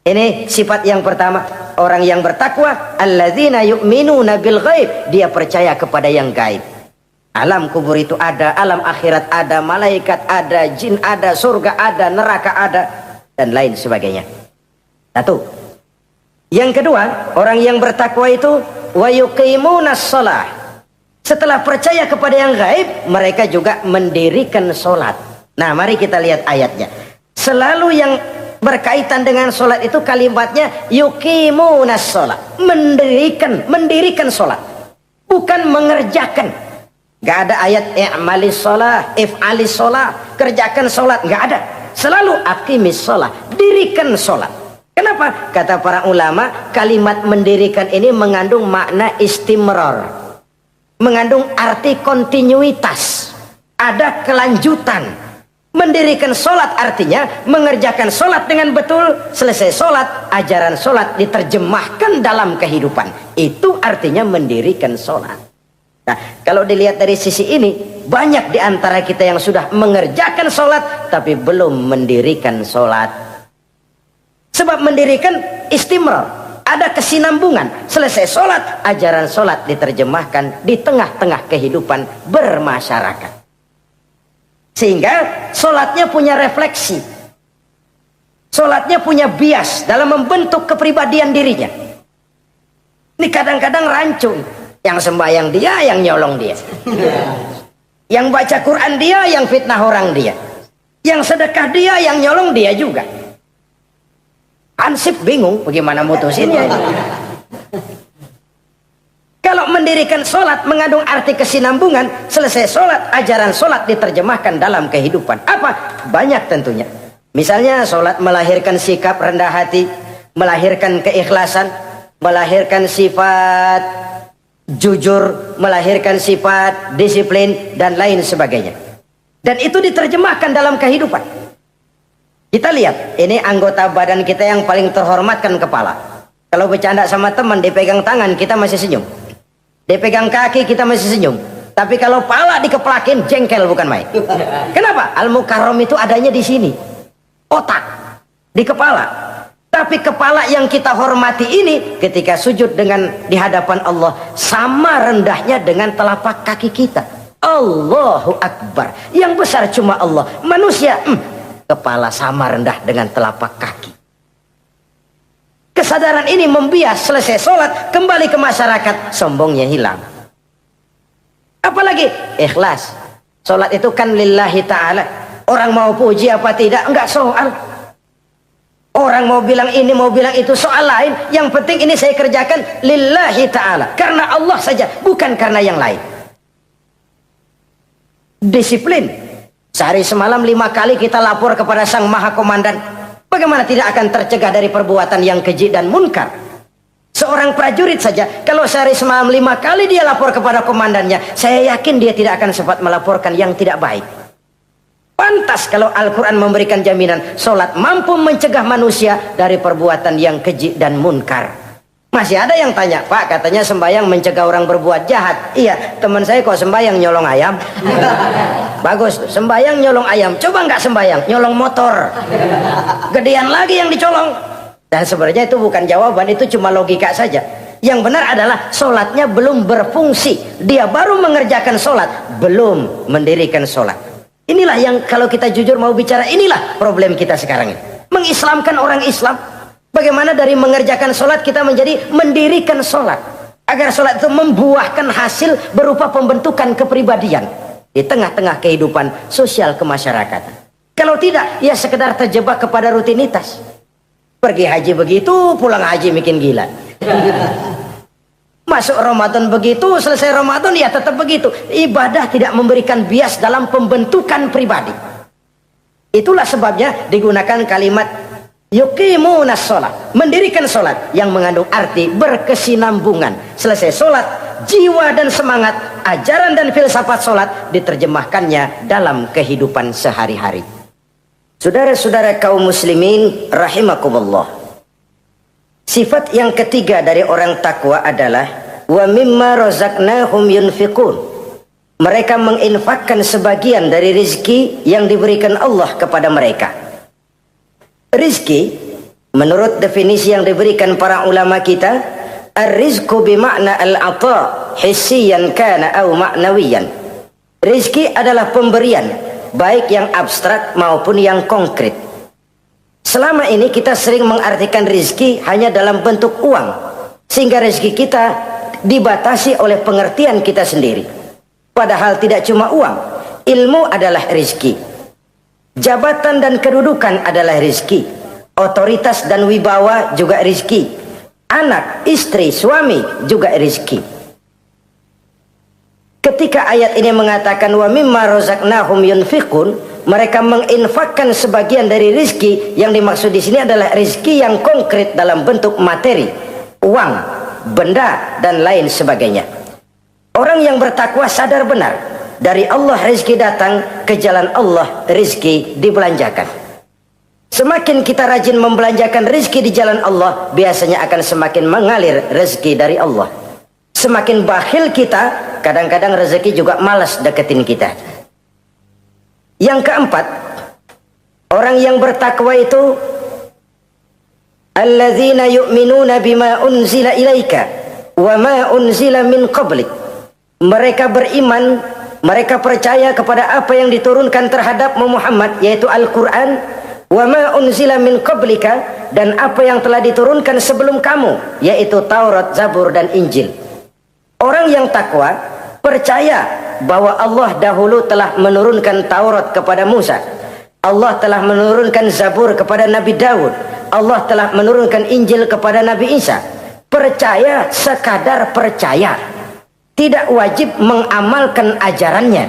Ini sifat yang pertama, orang yang bertakwa, alladzina yu'minuna bil ghaib, dia percaya kepada yang gaib. Alam kubur itu ada, alam akhirat ada, malaikat ada, jin ada, surga ada, neraka ada, dan lain sebagainya. Satu. Yang kedua, orang yang bertakwa itu wa yuqimunas shalah. Setelah percaya kepada yang gaib, mereka juga mendirikan sholat. Nah, mari kita lihat ayatnya. Selalu yang berkaitan dengan sholat itu kalimatnya yuqimunas shalah. Mendirikan sholat. Bukan mengerjakan. Gak ada ayat i'malis sholah, if'alis sholah, kerjakan sholat, gak ada. Selalu aqimis sholah, dirikan sholat. Kenapa? Kata para ulama, kalimat mendirikan ini mengandung makna istimrar, mengandung arti kontinuitas, ada kelanjutan. Mendirikan sholat artinya mengerjakan sholat dengan betul, selesai sholat, ajaran sholat diterjemahkan dalam kehidupan. Itu artinya mendirikan sholat. Nah, kalau dilihat dari sisi ini, banyak di antara kita yang sudah mengerjakan sholat, tapi belum mendirikan sholat. Sebab mendirikan istimrar, ada kesinambungan. Selesai sholat, ajaran sholat diterjemahkan di tengah-tengah kehidupan bermasyarakat. Sehingga sholatnya punya refleksi. Sholatnya punya bias dalam membentuk kepribadian dirinya. Ini kadang-kadang rancu. Yang sembahyang dia, yang nyolong dia. Yang baca Quran dia, yang fitnah orang dia. Yang sedekah dia, yang nyolong dia juga. Ansip bingung bagaimana mutusinnya. Kalau mendirikan sholat mengandung arti kesinambungan, selesai sholat, ajaran sholat diterjemahkan dalam kehidupan. Apa? Banyak tentunya. Misalnya sholat melahirkan sikap rendah hati, melahirkan keikhlasan, melahirkan sifat jujur, melahirkan sifat disiplin, dan lain sebagainya. Dan itu diterjemahkan dalam kehidupan. Kita lihat, ini anggota badan kita yang paling terhormatkan kepala. Kalau bercanda sama teman, dipegang tangan, kita masih senyum. Dipegang kaki, kita masih senyum. Tapi kalau pala dikeplakin, jengkel bukan main. Kenapa? Al-Mukarram itu adanya di sini. Otak, di kepala. Tapi kepala yang kita hormati ini ketika sujud di hadapan Allah sama rendahnya dengan telapak kaki kita. Allahu Akbar. Yang besar cuma Allah. Manusia, kepala sama rendah dengan telapak kaki. Kesadaran ini membias, selesai sholat, kembali ke masyarakat, sombongnya hilang. Apalagi ikhlas. Sholat itu kan lillahi ta'ala. Orang mau puji apa tidak, enggak soal. Orang mau bilang ini, mau bilang itu, soal lain. Yang penting ini saya kerjakan lillahi ta'ala, karena Allah saja, bukan karena yang lain. Disiplin. Sehari semalam 5 kali kita lapor kepada Sang Maha Komandan. Bagaimana tidak akan tercegah dari perbuatan yang keji dan munkar? Seorang prajurit saja, kalau sehari semalam 5 kali dia lapor kepada komandannya, saya yakin dia tidak akan sempat melaporkan yang tidak baik. Pantas kalau Al-Quran memberikan jaminan sholat mampu mencegah manusia dari perbuatan yang keji dan munkar. Masih ada yang tanya, Pak, katanya sembahyang mencegah orang berbuat jahat. Iya, teman saya kok sembahyang nyolong ayam. Bagus, sembahyang nyolong ayam. Coba nggak sembahyang, nyolong motor. Gedean lagi yang dicolong. Dan sebenarnya itu bukan jawaban, itu cuma logika saja. Yang benar adalah sholatnya belum berfungsi. Dia baru mengerjakan sholat, belum mendirikan sholat. Inilah yang kalau kita jujur mau bicara, inilah problem kita sekarang ini. Mengislamkan orang Islam. Bagaimana dari mengerjakan sholat kita menjadi mendirikan sholat. Agar sholat itu membuahkan hasil berupa pembentukan kepribadian. Di tengah-tengah kehidupan sosial kemasyarakatan. Kalau tidak, ya sekedar terjebak kepada rutinitas. Pergi haji begitu, pulang haji bikin gila. Masuk Ramadan begitu, selesai Ramadan ya tetap begitu. Ibadah tidak memberikan bias dalam pembentukan pribadi. Itulah sebabnya digunakan kalimat yuqimunas sholat, mendirikan sholat, yang mengandung arti berkesinambungan. Selesai sholat, jiwa dan semangat, ajaran dan filsafat sholat diterjemahkannya dalam kehidupan sehari-hari. Saudara-saudara kaum muslimin rahimakumullah. Sifat yang ketiga dari orang takwa adalah wa mimma razaqnahum yunfiqun. Mereka menginfakkan sebagian dari rizki yang diberikan Allah kepada mereka. Rizki menurut definisi yang diberikan para ulama kita, ar-rizqu bimakna al-ata hissiyan kana aw ma'nawiyan. Rizki adalah pemberian, baik yang abstrak maupun yang konkret. Selama ini kita sering mengartikan rizki hanya dalam bentuk uang, sehingga rizki kita dibatasi oleh pengertian kita sendiri. Padahal tidak cuma uang, ilmu adalah rizki, jabatan dan kedudukan adalah rizki, otoritas dan wibawa juga rizki, anak, istri, suami juga rizki. Ketika ayat ini mengatakan wa mimma razaqnahum yunfiqun, mereka menginfakkan sebagian dari rizki, yang dimaksud di sini adalah rizki yang konkret dalam bentuk materi, uang, benda dan lain sebagainya. Orang yang bertakwa sadar benar, dari Allah rizki datang, ke jalan Allah rizki dibelanjakan. Semakin kita rajin membelanjakan rizki di jalan Allah, biasanya akan semakin mengalir rezeki dari Allah. Semakin bakhil kita, kadang-kadang rezeki juga malas deketin kita. Yang keempat, orang yang bertakwa itu alladzina yu'minuna bima unzila ilaika wa ma unzila min qablik. Mereka beriman, mereka percaya kepada apa yang diturunkan terhadap Muhammad, yaitu Al-Quran, wa ma unzila min qablika, dan apa yang telah diturunkan sebelum kamu, yaitu Taurat, Zabur dan Injil. Orang yang takwa percaya bahwa Allah dahulu telah menurunkan Taurat kepada Musa, Allah telah menurunkan Zabur kepada Nabi Daud, Allah telah menurunkan Injil kepada Nabi Isa. Percaya sekadar percaya, tidak wajib mengamalkan ajarannya.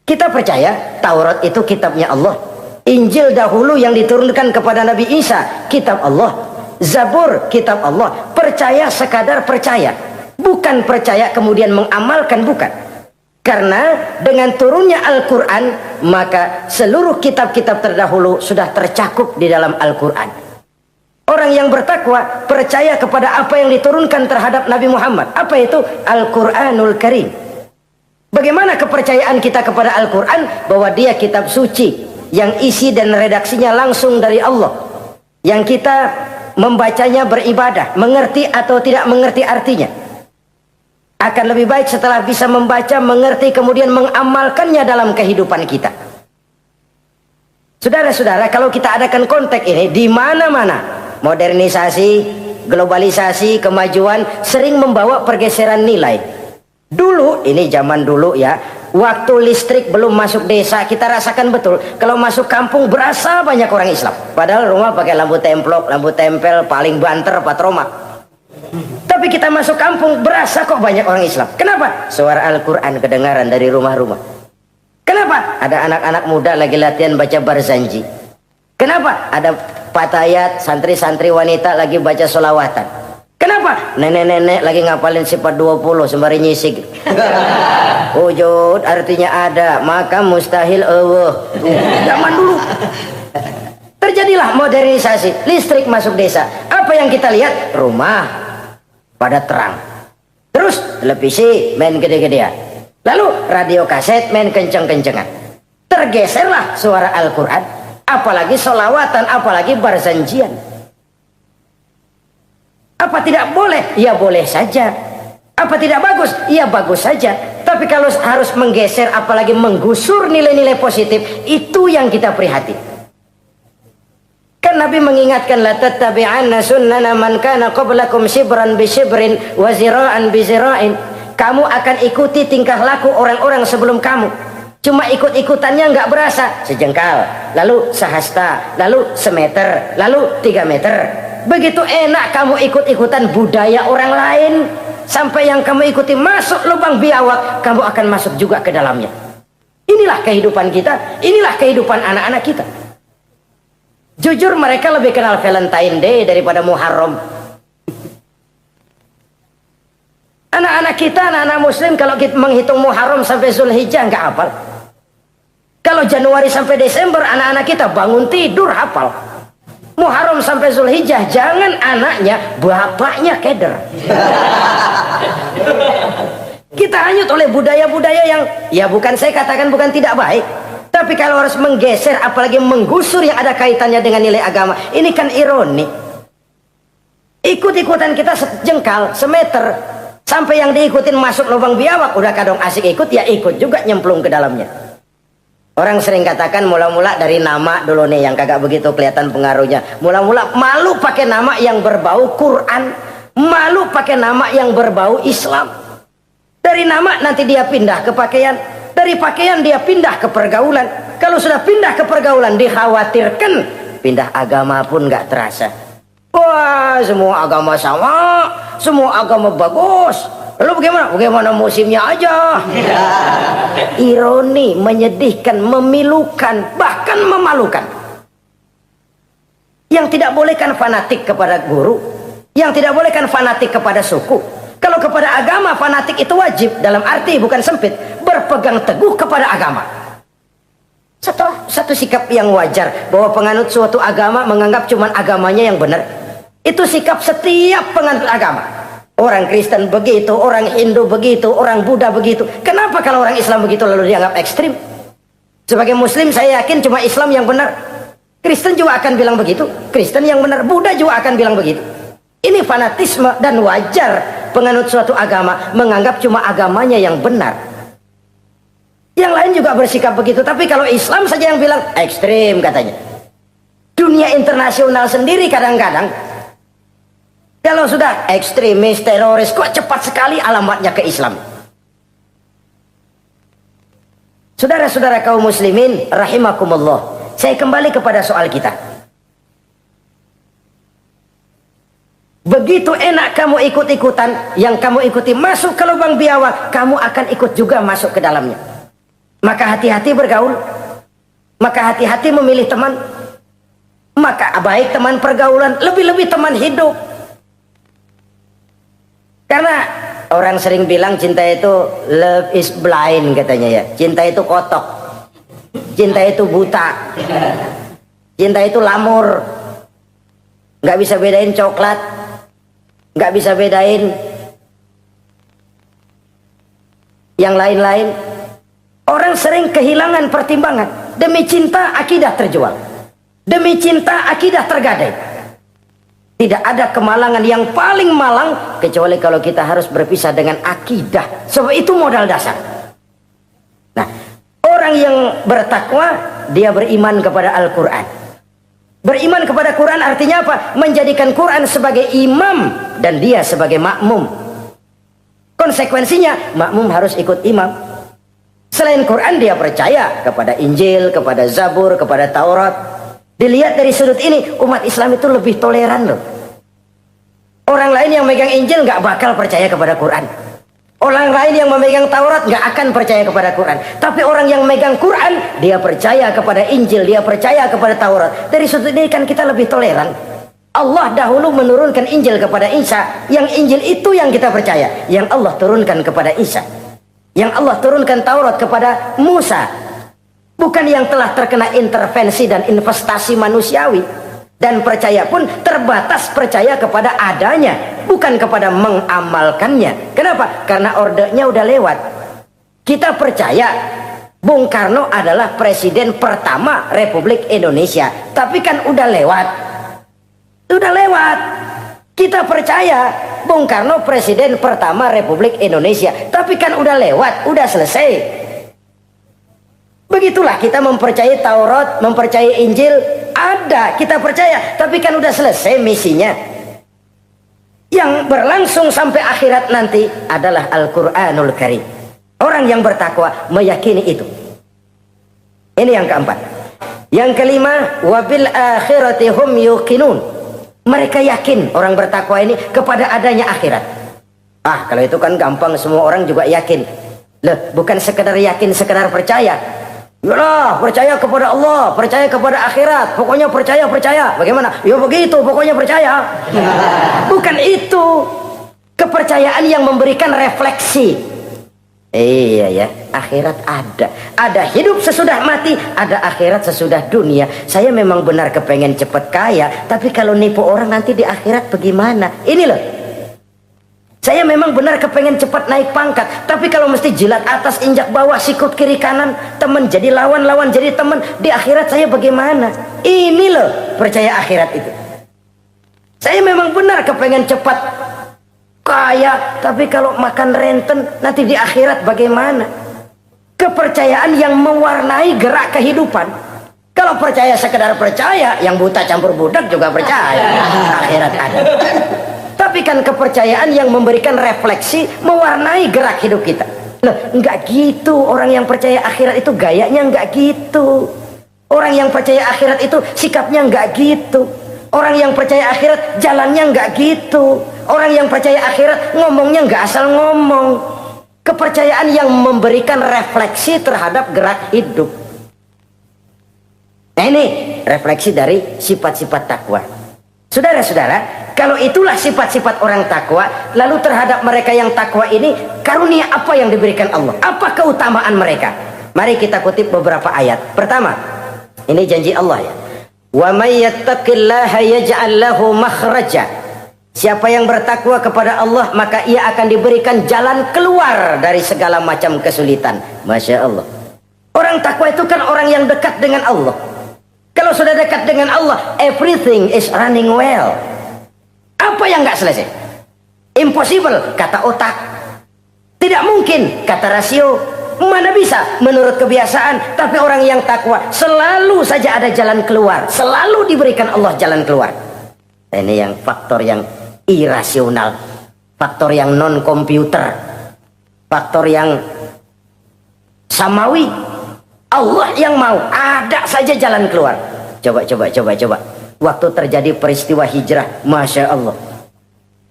Kita percaya Taurat itu kitabnya Allah, Injil dahulu yang diturunkan kepada Nabi Isa kitab Allah, Zabur kitab Allah. Percaya sekadar percaya, bukan percaya kemudian mengamalkan, bukan. Karena dengan turunnya Al-Quran, maka seluruh kitab-kitab terdahulu sudah tercakup di dalam Al-Quran. Orang yang bertakwa percaya kepada apa yang diturunkan terhadap Nabi Muhammad. Apa itu? Al-Quranul Karim. Bagaimana kepercayaan kita kepada Al-Quran? Bahwa dia kitab suci yang isi dan redaksinya langsung dari Allah, yang kita membacanya beribadah, mengerti atau tidak mengerti artinya. Akan lebih baik setelah bisa membaca, mengerti, kemudian mengamalkannya dalam kehidupan kita. Saudara-saudara, kalau kita adakan konteks ini di mana-mana, modernisasi, globalisasi, kemajuan sering membawa pergeseran nilai. Dulu, ini zaman dulu ya, waktu listrik belum masuk desa, kita rasakan betul. Kalau masuk kampung berasa banyak orang Islam. Padahal rumah pakai lampu templok, lampu tempel, paling banter, patromak. Tapi kita masuk kampung berasa kok banyak orang Islam. Kenapa? Suara Al-Quran kedengaran dari rumah-rumah. Kenapa? Ada anak-anak muda lagi latihan baca barzanji. Kenapa? Ada patayat, santri-santri wanita lagi baca sholawatan. Kenapa? Nenek-nenek lagi ngapalin sifat 20 sembari nyisik. Wujud artinya ada, maka mustahil Allah. Zaman dulu terjadilah modernisasi, listrik masuk desa. Apa yang kita lihat? Rumah pada terang, terus televisi main gede-gedean, lalu radio kaset main kenceng-kencengan. Tergeserlah suara Al-Quran, apalagi sholawatan, apalagi barzanjian. Apa tidak boleh? Ya boleh saja. Apa tidak bagus? Ya bagus saja. Tapi kalau harus menggeser, apalagi menggusur nilai-nilai positif, itu yang kita prihatin. Kan Nabi mengingatkan, la tattabi'anna sunnana man kana qablakum shibran bi shibrin wa zira'an bi zira'in. Kamu akan ikuti tingkah laku orang-orang sebelum kamu. Cuma ikut-ikutannya nggak berasa, sejengkal, lalu sehasta, lalu semeter, lalu 3 meter. Begitu enak kamu ikut-ikutan budaya orang lain, sampai yang kamu ikuti masuk lubang biawak, kamu akan masuk juga ke dalamnya. Inilah kehidupan kita, inilah kehidupan anak-anak kita. Jujur mereka lebih kenal Valentine Day daripada Muharram. Anak-anak kita, anak-anak muslim, kalau kita menghitung Muharram sampai Zulhijjah nggak hafal. Kalau Januari sampai Desember, anak-anak kita bangun tidur hafal. Muharram sampai Zulhijjah, jangan anaknya, bapaknya keder. Kita hanyut oleh budaya-budaya yang, ya bukan saya katakan bukan tidak baik, tapi kalau harus menggeser, apalagi menggusur yang ada kaitannya dengan nilai agama, ini kan ironi. Ikut-ikutan kita sejengkal, semeter, sampai yang diikutin masuk lubang biawak, udah kadang asik ikut, ya ikut juga nyemplung ke dalamnya. Orang sering katakan mula-mula dari nama dulu nih yang kagak begitu kelihatan pengaruhnya. Mula-mula malu pakai nama yang berbau Quran, malu pakai nama yang berbau Islam. Dari nama nanti dia pindah ke pakaian, dari pakaian dia pindah ke pergaulan. Kalau sudah pindah ke pergaulan, dikhawatirkan pindah agama pun nggak terasa. Wah, semua agama sama, semua agama bagus. Lalu bagaimana? Bagaimana musimnya aja. Ironi, menyedihkan, memilukan, bahkan memalukan. Yang tidak boleh kan fanatik kepada guru, yang tidak boleh kan fanatik kepada suku. Kalau kepada agama fanatik itu wajib, dalam arti bukan sempit, berpegang teguh kepada agama. Satu sikap yang wajar, bahwa penganut suatu agama menganggap cuma agamanya yang benar. Itu sikap setiap penganut agama. Orang Kristen begitu, orang Hindu begitu, orang Buddha begitu. Kenapa kalau orang Islam begitu lalu dianggap ekstrim? Sebagai Muslim saya yakin cuma Islam yang benar. Kristen juga akan bilang begitu, Kristen yang benar, Buddha juga akan bilang begitu. Ini fanatisme, dan wajar penganut suatu agama menganggap cuma agamanya yang benar. Yang lain juga bersikap begitu, tapi kalau Islam saja yang bilang ekstrim katanya. Dunia internasional sendiri kadang-kadang kalau sudah ekstremis, teroris, kok cepat sekali alamatnya ke Islam. Saudara-saudara kaum muslimin rahimakumullah, saya kembali kepada soal kita. Begitu enak kamu ikut-ikutan, yang kamu ikuti masuk ke lubang biawak, kamu akan ikut juga masuk ke dalamnya. Maka hati-hati bergaul, maka hati-hati memilih teman, maka baik teman pergaulan, lebih-lebih teman hidup. Karena orang sering bilang cinta itu love is blind katanya ya. Cinta itu kotok, cinta itu buta, cinta itu lamur, nggak bisa bedain coklat, nggak bisa bedain yang lain-lain. Orang sering kehilangan pertimbangan. Demi cinta akidah terjual, demi cinta akidah tergadai. Tidak ada kemalangan yang paling malang kecuali kalau kita harus berpisah dengan akidah. Sebab itu modal dasar. Nah, orang yang bertakwa, dia beriman kepada Al-Quran. Beriman kepada Quran artinya apa? Menjadikan Quran sebagai imam dan dia sebagai makmum. Konsekuensinya, makmum harus ikut imam. Selain Quran, dia percaya kepada Injil, kepada Zabur, kepada Taurat. Dilihat dari sudut ini, umat Islam itu lebih toleran loh. Orang lain yang megang Injil nggak bakal percaya kepada Quran. Orang lain yang memegang Taurat nggak akan percaya kepada Quran. Tapi orang yang megang Quran, dia percaya kepada Injil, dia percaya kepada Taurat. Dari sudut ini kan kita lebih toleran. Allah dahulu menurunkan Injil kepada Isa. Yang Injil itu yang kita percaya. Yang Allah turunkan kepada Isa. Yang Allah turunkan Taurat kepada Musa. Bukan yang telah terkena intervensi dan investasi manusiawi. Dan percaya pun terbatas percaya kepada adanya, bukan kepada mengamalkannya. Kenapa? Karena ordenya udah lewat. Kita percaya Bung Karno adalah presiden pertama Republik Indonesia. Tapi kan udah lewat. Udah lewat. Kita percaya Bung Karno presiden pertama Republik Indonesia. Tapi kan udah lewat, udah selesai. Begitulah kita mempercayai Taurat, mempercayai Injil, ada, kita percaya, tapi kan udah selesai misinya. Yang berlangsung sampai akhirat nanti adalah Al-Quranul Karim. Orang yang bertakwa meyakini itu. Ini yang keempat. Yang kelima, wabil akhirati hum yuqinun. Mereka yakin orang bertakwa ini kepada adanya akhirat. Kalau itu kan gampang, semua orang juga yakin. Loh, bukan sekedar yakin, sekedar percaya. Yalah, percaya kepada Allah, percaya kepada akhirat, pokoknya percaya. Bagaimana? Ya begitu, pokoknya percaya. Bukan itu. Kepercayaan yang memberikan refleksi. Iya ya, akhirat ada. Ada hidup sesudah mati, ada akhirat sesudah dunia. Saya memang benar kepengen cepat kaya, tapi kalau nipu orang nanti di akhirat bagaimana? Ini loh. Saya memang benar kepengen cepat naik pangkat, tapi kalau mesti jilat atas injak bawah, sikut kiri kanan, teman jadi lawan, lawan jadi teman, di akhirat saya bagaimana? Ini loh percaya akhirat itu. Saya memang benar kepengen cepat kaya, tapi kalau makan renten nanti di akhirat bagaimana? Kepercayaan yang mewarnai gerak kehidupan. Kalau percaya sekedar percaya, yang buta campur budak juga percaya akhirat ada. Tapi kan kepercayaan yang memberikan refleksi, mewarnai gerak hidup kita. Loh, enggak gitu. Orang yang percaya akhirat itu gayanya enggak gitu. Orang yang percaya akhirat itu sikapnya enggak gitu. Orang yang percaya akhirat jalannya enggak gitu. Orang yang percaya akhirat ngomongnya enggak asal ngomong. Kepercayaan yang memberikan refleksi terhadap gerak hidup. Nah, ini refleksi dari sifat-sifat takwa. Saudara-saudara, kalau itulah sifat-sifat orang takwa, lalu terhadap mereka yang takwa ini, karunia apa yang diberikan Allah? Apa keutamaan mereka? Mari kita kutip beberapa ayat. Pertama, ini janji Allah ya. Wa may yattaqillaha yaj'al lahu makhraja. Siapa yang bertakwa kepada Allah, maka ia akan diberikan jalan keluar dari segala macam kesulitan. Masya Allah. Orang takwa itu kan orang yang dekat dengan Allah. Kalau sudah dekat dengan Allah, everything is running well. Apa yang nggak selesai? Impossible, kata otak. Tidak mungkin, kata rasio. Mana bisa menurut kebiasaan. Tapi orang yang takwa selalu saja ada jalan keluar, selalu diberikan Allah jalan keluar. Ini yang faktor yang irasional, faktor yang non komputer, faktor yang samawi. Allah yang mau ada saja jalan keluar. Coba. Waktu terjadi peristiwa hijrah, Masya Allah,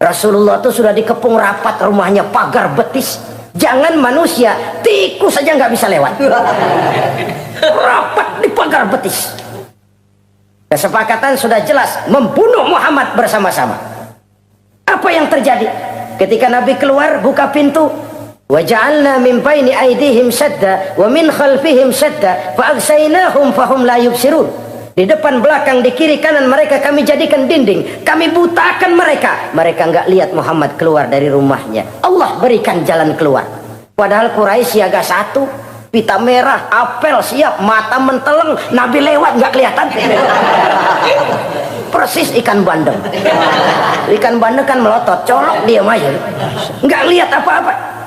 Rasulullah itu sudah dikepung rapat rumahnya, pagar betis. Jangan manusia, tikus saja nggak bisa lewat. Rapat di pagar betis. Kesepakatan sudah jelas, membunuh Muhammad bersama-sama. Apa yang terjadi? Ketika Nabi keluar, buka pintu. وَجَعَلْنَا مِنْ بَيْنِ أَيْدِيهِمْ سَدًّا وَمِنْ خَلْفِهِمْ سَدًّا فَأَغْشَيْنَاهُمْ فَهُمْ لَا يُبْصِرُونَ. Di depan, belakang, di kiri, kanan mereka kami jadikan dinding. Kami butakan mereka. Mereka enggak lihat Muhammad keluar dari rumahnya. Allah berikan jalan keluar. Padahal Quraisy siaga satu, pita merah, apel siap, mata menteleng, Nabi lewat enggak kelihatan. Persis ikan bandeng. Ikan bandeng kan melotot, colok diam aja. Enggak lihat apa-apa.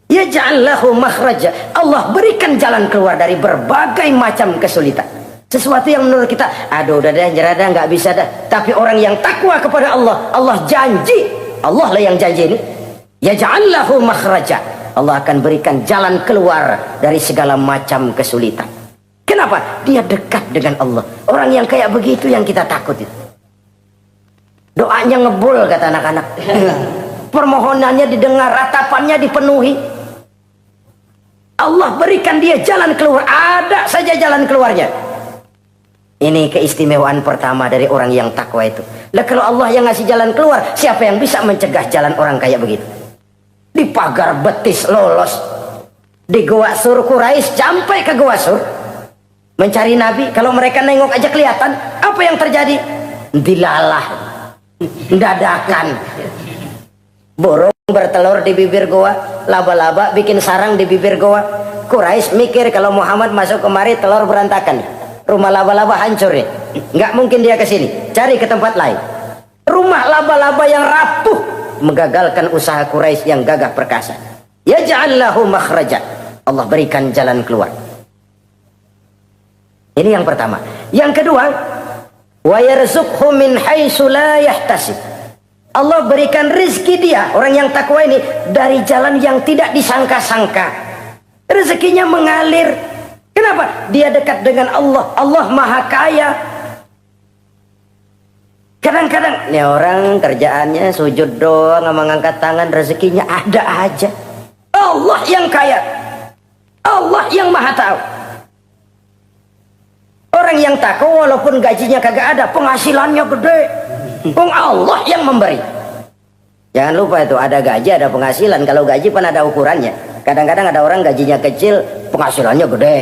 Ya ja'allahu makhraja. Allah berikan jalan keluar dari berbagai macam kesulitan. Sesuatu yang menurut kita, aduh udah dah, nyerah dah, nggak bisa dah. Tapi orang yang takwa kepada Allah, Allah janji, Allah lah yang janji ini. Ya ja'allahu makhraja. Allah akan berikan jalan keluar dari segala macam kesulitan. Kenapa? Dia dekat dengan Allah. Orang yang kayak begitu yang kita takut itu. Doanya ngebul kata anak-anak. Permohonannya didengar, ratapannya dipenuhi. Allah berikan dia jalan keluar, ada saja jalan keluarnya. Ini keistimewaan pertama dari orang yang takwa itu. Lah kalau Allah yang ngasih jalan keluar, siapa yang bisa mencegah jalan orang kayak begitu? Di pagar betis lolos, di Gua Sur Quraisy sampai ke Gua Sur mencari Nabi. Kalau mereka nengok aja kelihatan. Apa yang terjadi? Dilalah, dadakan. Burung bertelur di bibir goa, laba-laba bikin sarang di bibir goa. Quraisy mikir kalau Muhammad masuk kemari telur berantakan, rumah laba-laba hancur nih, nggak mungkin dia ke sini, cari ke tempat lain. Rumah laba-laba yang rapuh menggagalkan usaha Quraisy yang gagah perkasa. Ya ja'allahu makhraja. Allah berikan jalan keluar. Ini yang pertama. Yang kedua, wa yarzuqhu min haitsu la yahtasib. Allah berikan rezeki dia, orang yang takwa ini, dari jalan yang tidak disangka-sangka. Rezekinya mengalir. Kenapa? Dia dekat dengan Allah. Allah maha kaya. Kadang-kadang nih orang kerjaannya sujud doang, mengangkat tangan, rezekinya ada aja. Allah yang kaya, Allah yang maha tahu. Orang yang takwa walaupun gajinya kagak ada, penghasilannya gede. Allah yang memberi. Jangan lupa itu, ada gaji ada penghasilan. Kalau gaji kan ada ukurannya. Kadang-kadang ada orang gajinya kecil, penghasilannya gede.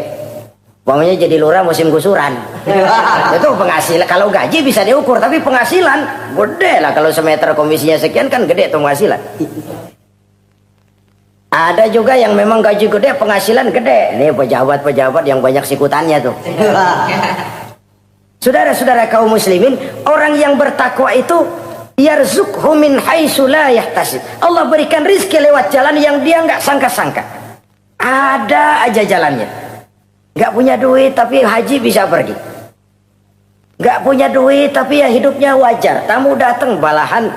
Uangnya jadi lurah musim gusuran. Itu penghasilan. Kalau gaji bisa diukur, tapi penghasilan gede lah. Kalau semeter komisinya sekian kan gede tuh penghasilan. Ada juga yang memang gaji gede, penghasilan gede. Ini pejabat-pejabat yang banyak sikutannya tuh. Saudara-saudara kaum muslimin, orang yang bertakwa itu yarzuqhu min haitsu la yahtasib. Allah berikan rizki lewat jalan yang dia nggak sangka-sangka. Ada aja jalannya. Nggak punya duit tapi haji bisa pergi. Nggak punya duit tapi ya hidupnya wajar. Tamu datang balahan.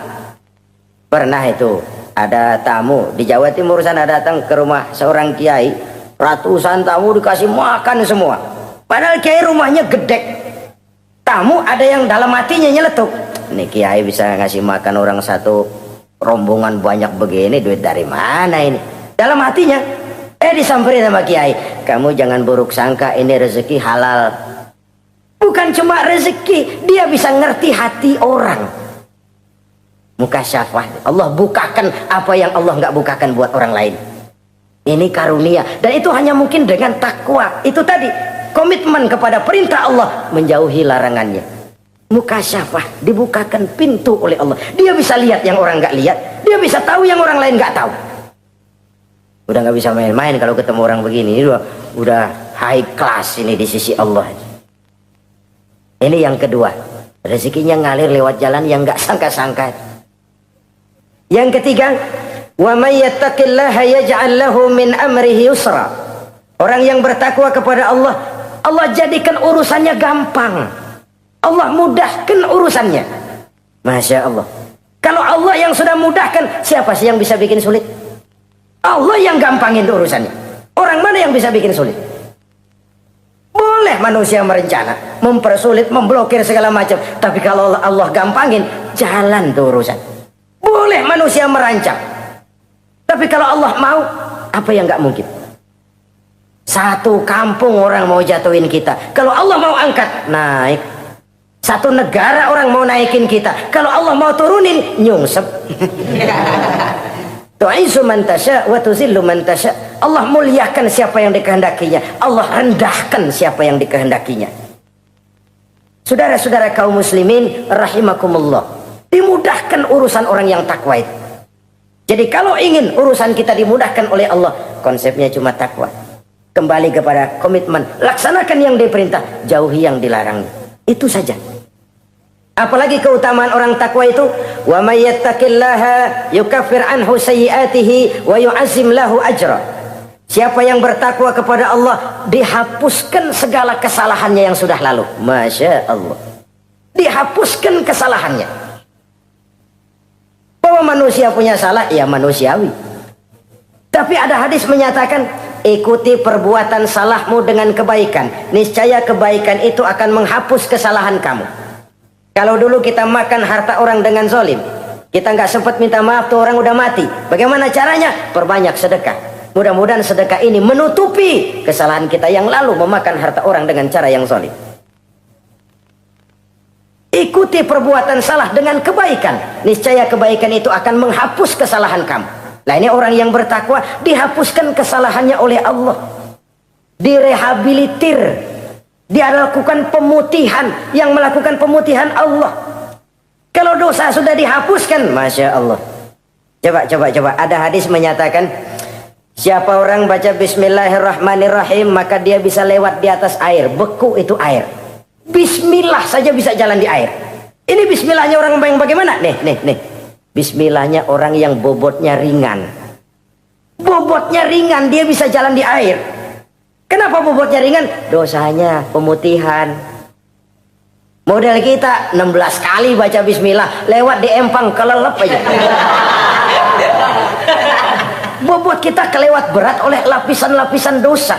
Pernah itu ada tamu di Jawa Timur sana datang ke rumah seorang kiai. Ratusan tamu dikasih makan semua. Padahal kiai rumahnya gede. Tamu ada yang dalam hatinya nyeletuk. Nih kiai bisa ngasih makan orang satu rombongan banyak begini, duit dari mana ini? Dalam hatinya. Disamperin sama kiai, kamu jangan buruk sangka, ini rezeki halal. Bukan cuma rezeki, dia bisa ngerti hati orang. Mukasyafah, Allah bukakan apa yang Allah nggak bukakan buat orang lain. Ini karunia, dan itu hanya mungkin dengan takwa. Itu tadi, komitmen kepada perintah Allah, menjauhi larangannya. Mukasyafah, dibukakan pintu oleh Allah. Dia bisa lihat yang orang nggak lihat, dia bisa tahu yang orang lain nggak tahu. Udah nggak bisa main-main kalau ketemu orang begini. Ini udah high class ini di sisi Allah. Ini yang kedua, rezekinya ngalir lewat jalan yang nggak sangka-sangka. Yang ketiga, wa may yattaqillaha yaj'al lahu min amrihi yusra. Orang yang bertakwa kepada Allah, Allah jadikan urusannya gampang. Allah mudahkan urusannya. Masya Allah. Kalau Allah yang sudah mudahkan, siapa sih yang bisa bikin sulit? Allah yang gampangin urusannya. Orang mana yang bisa bikin sulit? Boleh manusia merencana, mempersulit, memblokir segala macam. Tapi kalau Allah gampangin, jalan tuh urusan. Boleh manusia merancang. Tapi kalau Allah mau, apa yang nggak mungkin? Satu kampung orang mau jatuhin kita. Kalau Allah mau angkat, naik. Satu negara orang mau naikin kita. Kalau Allah mau turunin, nyungsep. Tu'izzu man tasya wa tuzillu man tasya. Allah muliakan siapa yang dikehendakinya, Allah rendahkan siapa yang dikehendakinya. Saudara-saudara kaum muslimin rahimakumullah, dimudahkan urusan orang yang takwa itu. Jadi kalau ingin urusan kita dimudahkan oleh Allah, konsepnya cuma takwa. Kembali kepada komitmen, laksanakan yang diperintah, jauhi yang dilarang. Itu saja. Apalagi keutamaan orang takwa itu, wa may yattaqillaha yukaffir anhu sayyi'atihi wa yu'azzim lahu ajra. Siapa yang bertakwa kepada Allah, dihapuskan segala kesalahannya yang sudah lalu. Masya Allah. Dihapuskan kesalahannya. Bahwa manusia punya salah, ya manusiawi. Tapi ada hadis menyatakan, ikuti perbuatan salahmu dengan kebaikan. Niscaya kebaikan itu akan menghapus kesalahan kamu. Kalau dulu kita makan harta orang dengan zalim, kita nggak sempat minta maaf, tuh orang udah mati. Bagaimana caranya? Perbanyak sedekah. Mudah-mudahan sedekah ini menutupi kesalahan kita yang lalu memakan harta orang dengan cara yang zalim. Ikuti perbuatan salah dengan kebaikan. Niscaya kebaikan itu akan menghapus kesalahan kamu. Nah ini orang yang bertakwa, dihapuskan kesalahannya oleh Allah. Direhabilitir. Dia lakukan pemutihan, yang melakukan pemutihan Allah. Kalau dosa sudah dihapuskan, Masya Allah. Coba. Ada hadis menyatakan, siapa orang baca Bismillahirrahmanirrahim, maka dia bisa lewat di atas air. Beku itu air. Bismillah saja bisa jalan di air. Ini Bismillahnya orang yang bagaimana? Nih. Bismillahnya orang yang bobotnya ringan. Bobotnya ringan, dia bisa jalan di air. Kenapa bobotnya ringan? Dosanya pemutihan. Model kita 16 kali baca bismillah, lewat di empang kelelep aja. Bobot kita kelewat berat oleh lapisan-lapisan dosa.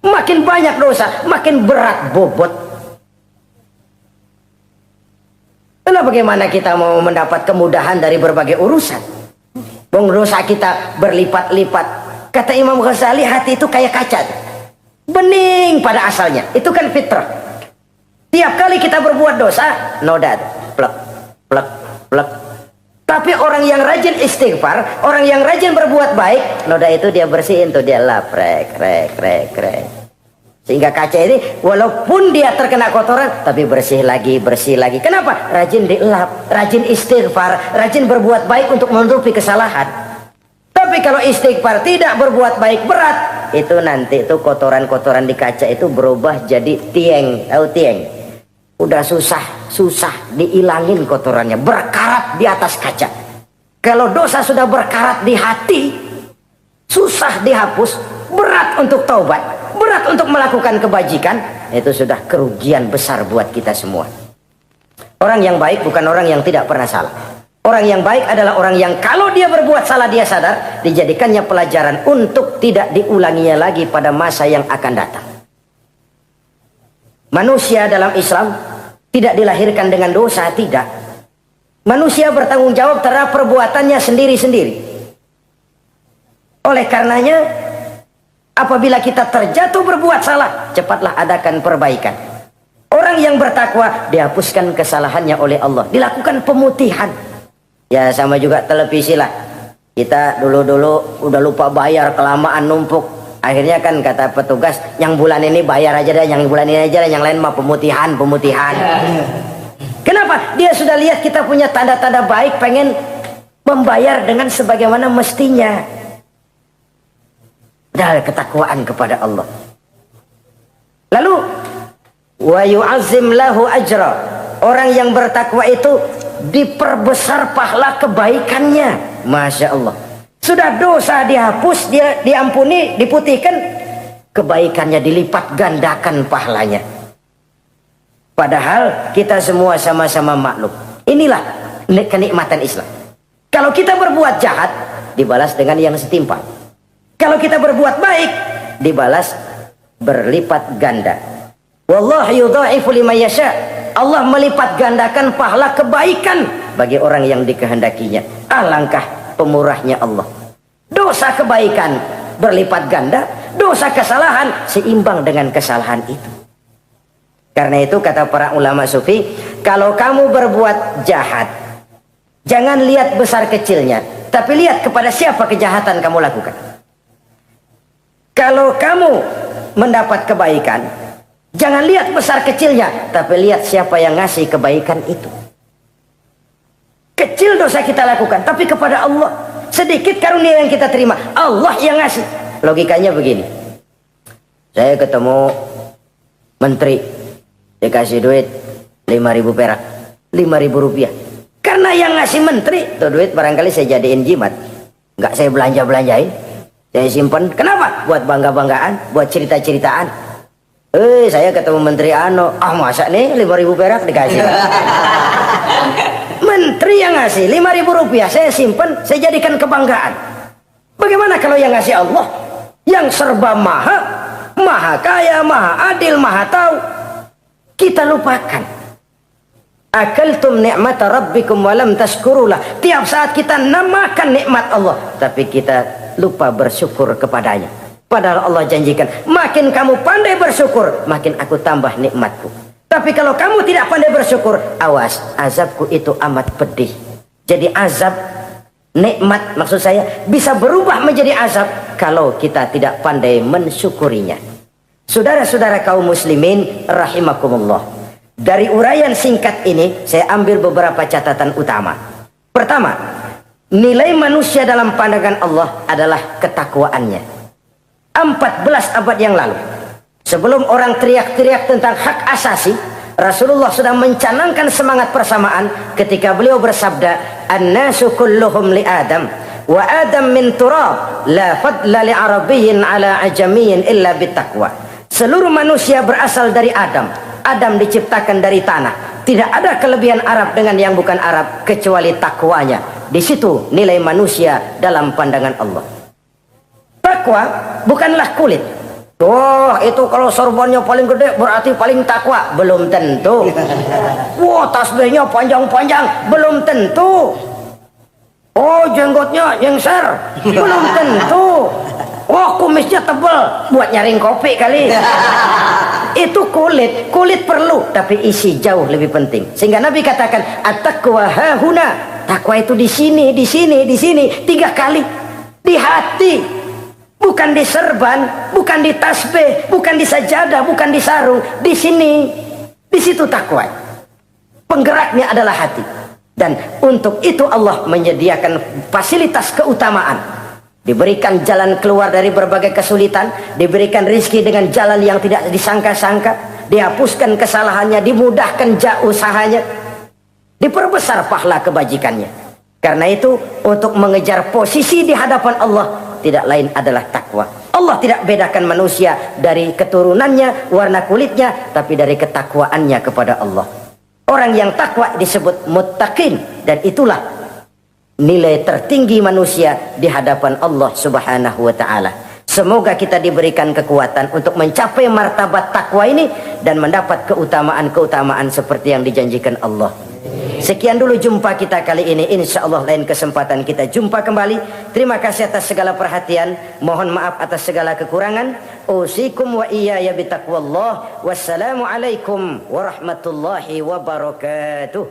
Makin banyak dosa, makin berat bobot. Lalu bagaimana kita mau mendapat kemudahan dari berbagai urusan? Bung, dosa kita berlipat-lipat. Kata Imam Ghazali, hati itu kayak kaca, bening pada asalnya. Itu kan fitrah. Tiap kali kita berbuat dosa, noda, plek, plek, plek. Tapi orang yang rajin istighfar, orang yang rajin berbuat baik, noda itu dia bersihin tuh, dia lap, rek. Sehingga kaca ini walaupun dia terkena kotoran, tapi bersih lagi. Kenapa? Rajin dilap, rajin istighfar, rajin berbuat baik untuk menutupi kesalahan. Tapi kalau istighfar tidak berbuat baik, berat, itu nanti itu kotoran-kotoran di kaca itu berubah jadi tieng. Tahu tieng? Udah susah diilangin kotorannya, berkarat di atas kaca. Kalau dosa sudah berkarat di hati, susah dihapus, berat untuk taubat, berat untuk melakukan kebajikan, itu sudah kerugian besar buat kita semua. Orang yang baik bukan orang yang tidak pernah salah. Orang yang baik adalah orang yang kalau dia berbuat salah dia sadar, dijadikannya pelajaran untuk tidak diulanginya lagi pada masa yang akan datang. Manusia dalam Islam tidak dilahirkan dengan dosa, tidak. Manusia bertanggung jawab terhadap perbuatannya sendiri-sendiri. Oleh karenanya, apabila kita terjatuh berbuat salah, cepatlah adakan perbaikan. Orang yang bertakwa dihapuskan kesalahannya oleh Allah, dilakukan pemutihan. Ya sama juga televisi lah. Kita dulu-dulu udah lupa bayar, kelamaan numpuk. Akhirnya kan kata petugas, yang bulan ini bayar aja dah, yang bulan ini aja dah, yang lain mah pemutihan. Kenapa? Dia sudah lihat kita punya tanda-tanda baik, pengen membayar dengan sebagaimana mestinya. Dari ketakwaan kepada Allah. Lalu wa yu'azzim lahu ajra. Orang yang bertakwa itu diperbesar pahala kebaikannya. Masya Allah. Sudah dosa dihapus, dia diampuni, diputihkan, kebaikannya dilipat gandakan pahalanya. Padahal kita semua sama-sama maklum. Inilah kenikmatan Islam. Kalau kita berbuat jahat, dibalas dengan yang setimpal. Kalau kita berbuat baik, dibalas berlipat ganda. Wallahu yudha'ifu liman yasha. Allah melipat gandakan pahala kebaikan bagi orang yang dikehendakinya. Alangkah pemurahnya Allah. Dosa kebaikan berlipat ganda, dosa kesalahan seimbang dengan kesalahan itu. Karena itu kata para ulama sufi, kalau kamu berbuat jahat, jangan lihat besar kecilnya, tapi lihat kepada siapa kejahatan kamu lakukan. Kalau kamu mendapat kebaikan, jangan lihat besar kecilnya, tapi lihat siapa yang ngasih kebaikan itu. Kecil dosa kita lakukan, tapi kepada Allah. Sedikit karunia yang kita terima, Allah yang ngasih. Logikanya begini. Saya ketemu menteri, dikasih duit 5.000 perak, 5.000 rupiah. Karena yang ngasih menteri, itu duit barangkali saya jadiin jimat. Nggak saya belanja-belanjain. Saya simpan. Kenapa? Buat bangga-banggaan, buat cerita-ceritaan. Saya ketemu menteri masa nih 5.000 perak dikasih. Menteri yang ngasih 5.000 rupiah, saya simpan, saya jadikan kebanggaan. Bagaimana kalau yang ngasih Allah, yang serba maha kaya, maha adil, maha tahu, kita lupakan. Akaltum ni'mata rabbikum walam tashkurulah. Tiap saat kita namakan nikmat Allah, tapi kita lupa bersyukur kepadanya. Padahal Allah janjikan, makin kamu pandai bersyukur, makin aku tambah nikmatku. Tapi kalau kamu tidak pandai bersyukur, awas, azabku itu amat pedih. Jadi azab, nikmat maksud saya, bisa berubah menjadi azab kalau kita tidak pandai mensyukurinya. Saudara-saudara kaum muslimin rahimakumullah. Dari uraian singkat ini, saya ambil beberapa catatan utama. Pertama, nilai manusia dalam pandangan Allah adalah ketakwaannya. 14 abad yang lalu, sebelum orang teriak-teriak tentang hak asasi, Rasulullah sudah mencanangkan semangat persamaan ketika beliau bersabda, "An-nasu kulluhum li Adam, wa Adam min turab, la fadla li arabiyyin ala ajamiyyin illa bitaqwa." Seluruh manusia berasal dari Adam. Adam diciptakan dari tanah. Tidak ada kelebihan Arab dengan yang bukan Arab kecuali takwanya. Di situ nilai manusia dalam pandangan Allah. Takwa bukanlah kulit. Tuh, itu kalau sorbannya paling gede berarti paling takwa. Belum tentu. Wah, tasbihnya panjang-panjang. Belum tentu. Oh, jenggotnya nyengser. Belum tentu. Oh, kumisnya tebal. Buat nyaring kopi kali. Itu kulit. Kulit perlu. Tapi isi jauh lebih penting. Sehingga Nabi katakan, at-taqwa hahuna. Takwa itu di sini, di sini, di sini. 3 kali. Di hati. Bukan di serban, bukan di tasbih, bukan di sajadah, bukan di sarung. Di sini, di situ takwa. Penggeraknya adalah hati. Dan untuk itu Allah menyediakan fasilitas keutamaan. Diberikan jalan keluar dari berbagai kesulitan. Diberikan rizki dengan jalan yang tidak disangka-sangka. Dihapuskan kesalahannya, dimudahkan usahanya. Diperbesar pahala kebajikannya. Karena itu, untuk mengejar posisi di hadapan Allah, tidak lain adalah takwa. Allah tidak bedakan manusia dari keturunannya, warna kulitnya, tapi dari ketakwaannya kepada Allah. Orang yang takwa disebut muttaqin, dan itulah nilai tertinggi manusia di hadapan Allah Subhanahu wa taala. Semoga kita diberikan kekuatan untuk mencapai martabat takwa ini dan mendapat keutamaan-keutamaan seperti yang dijanjikan Allah. Sekian dulu jumpa kita kali ini. Insya Allah lain kesempatan kita jumpa kembali. Terima kasih atas segala perhatian. Mohon maaf atas segala kekurangan. Usikum wa iyaya bitaqwallah. Wassalamualaikum warahmatullahi wabarakatuh.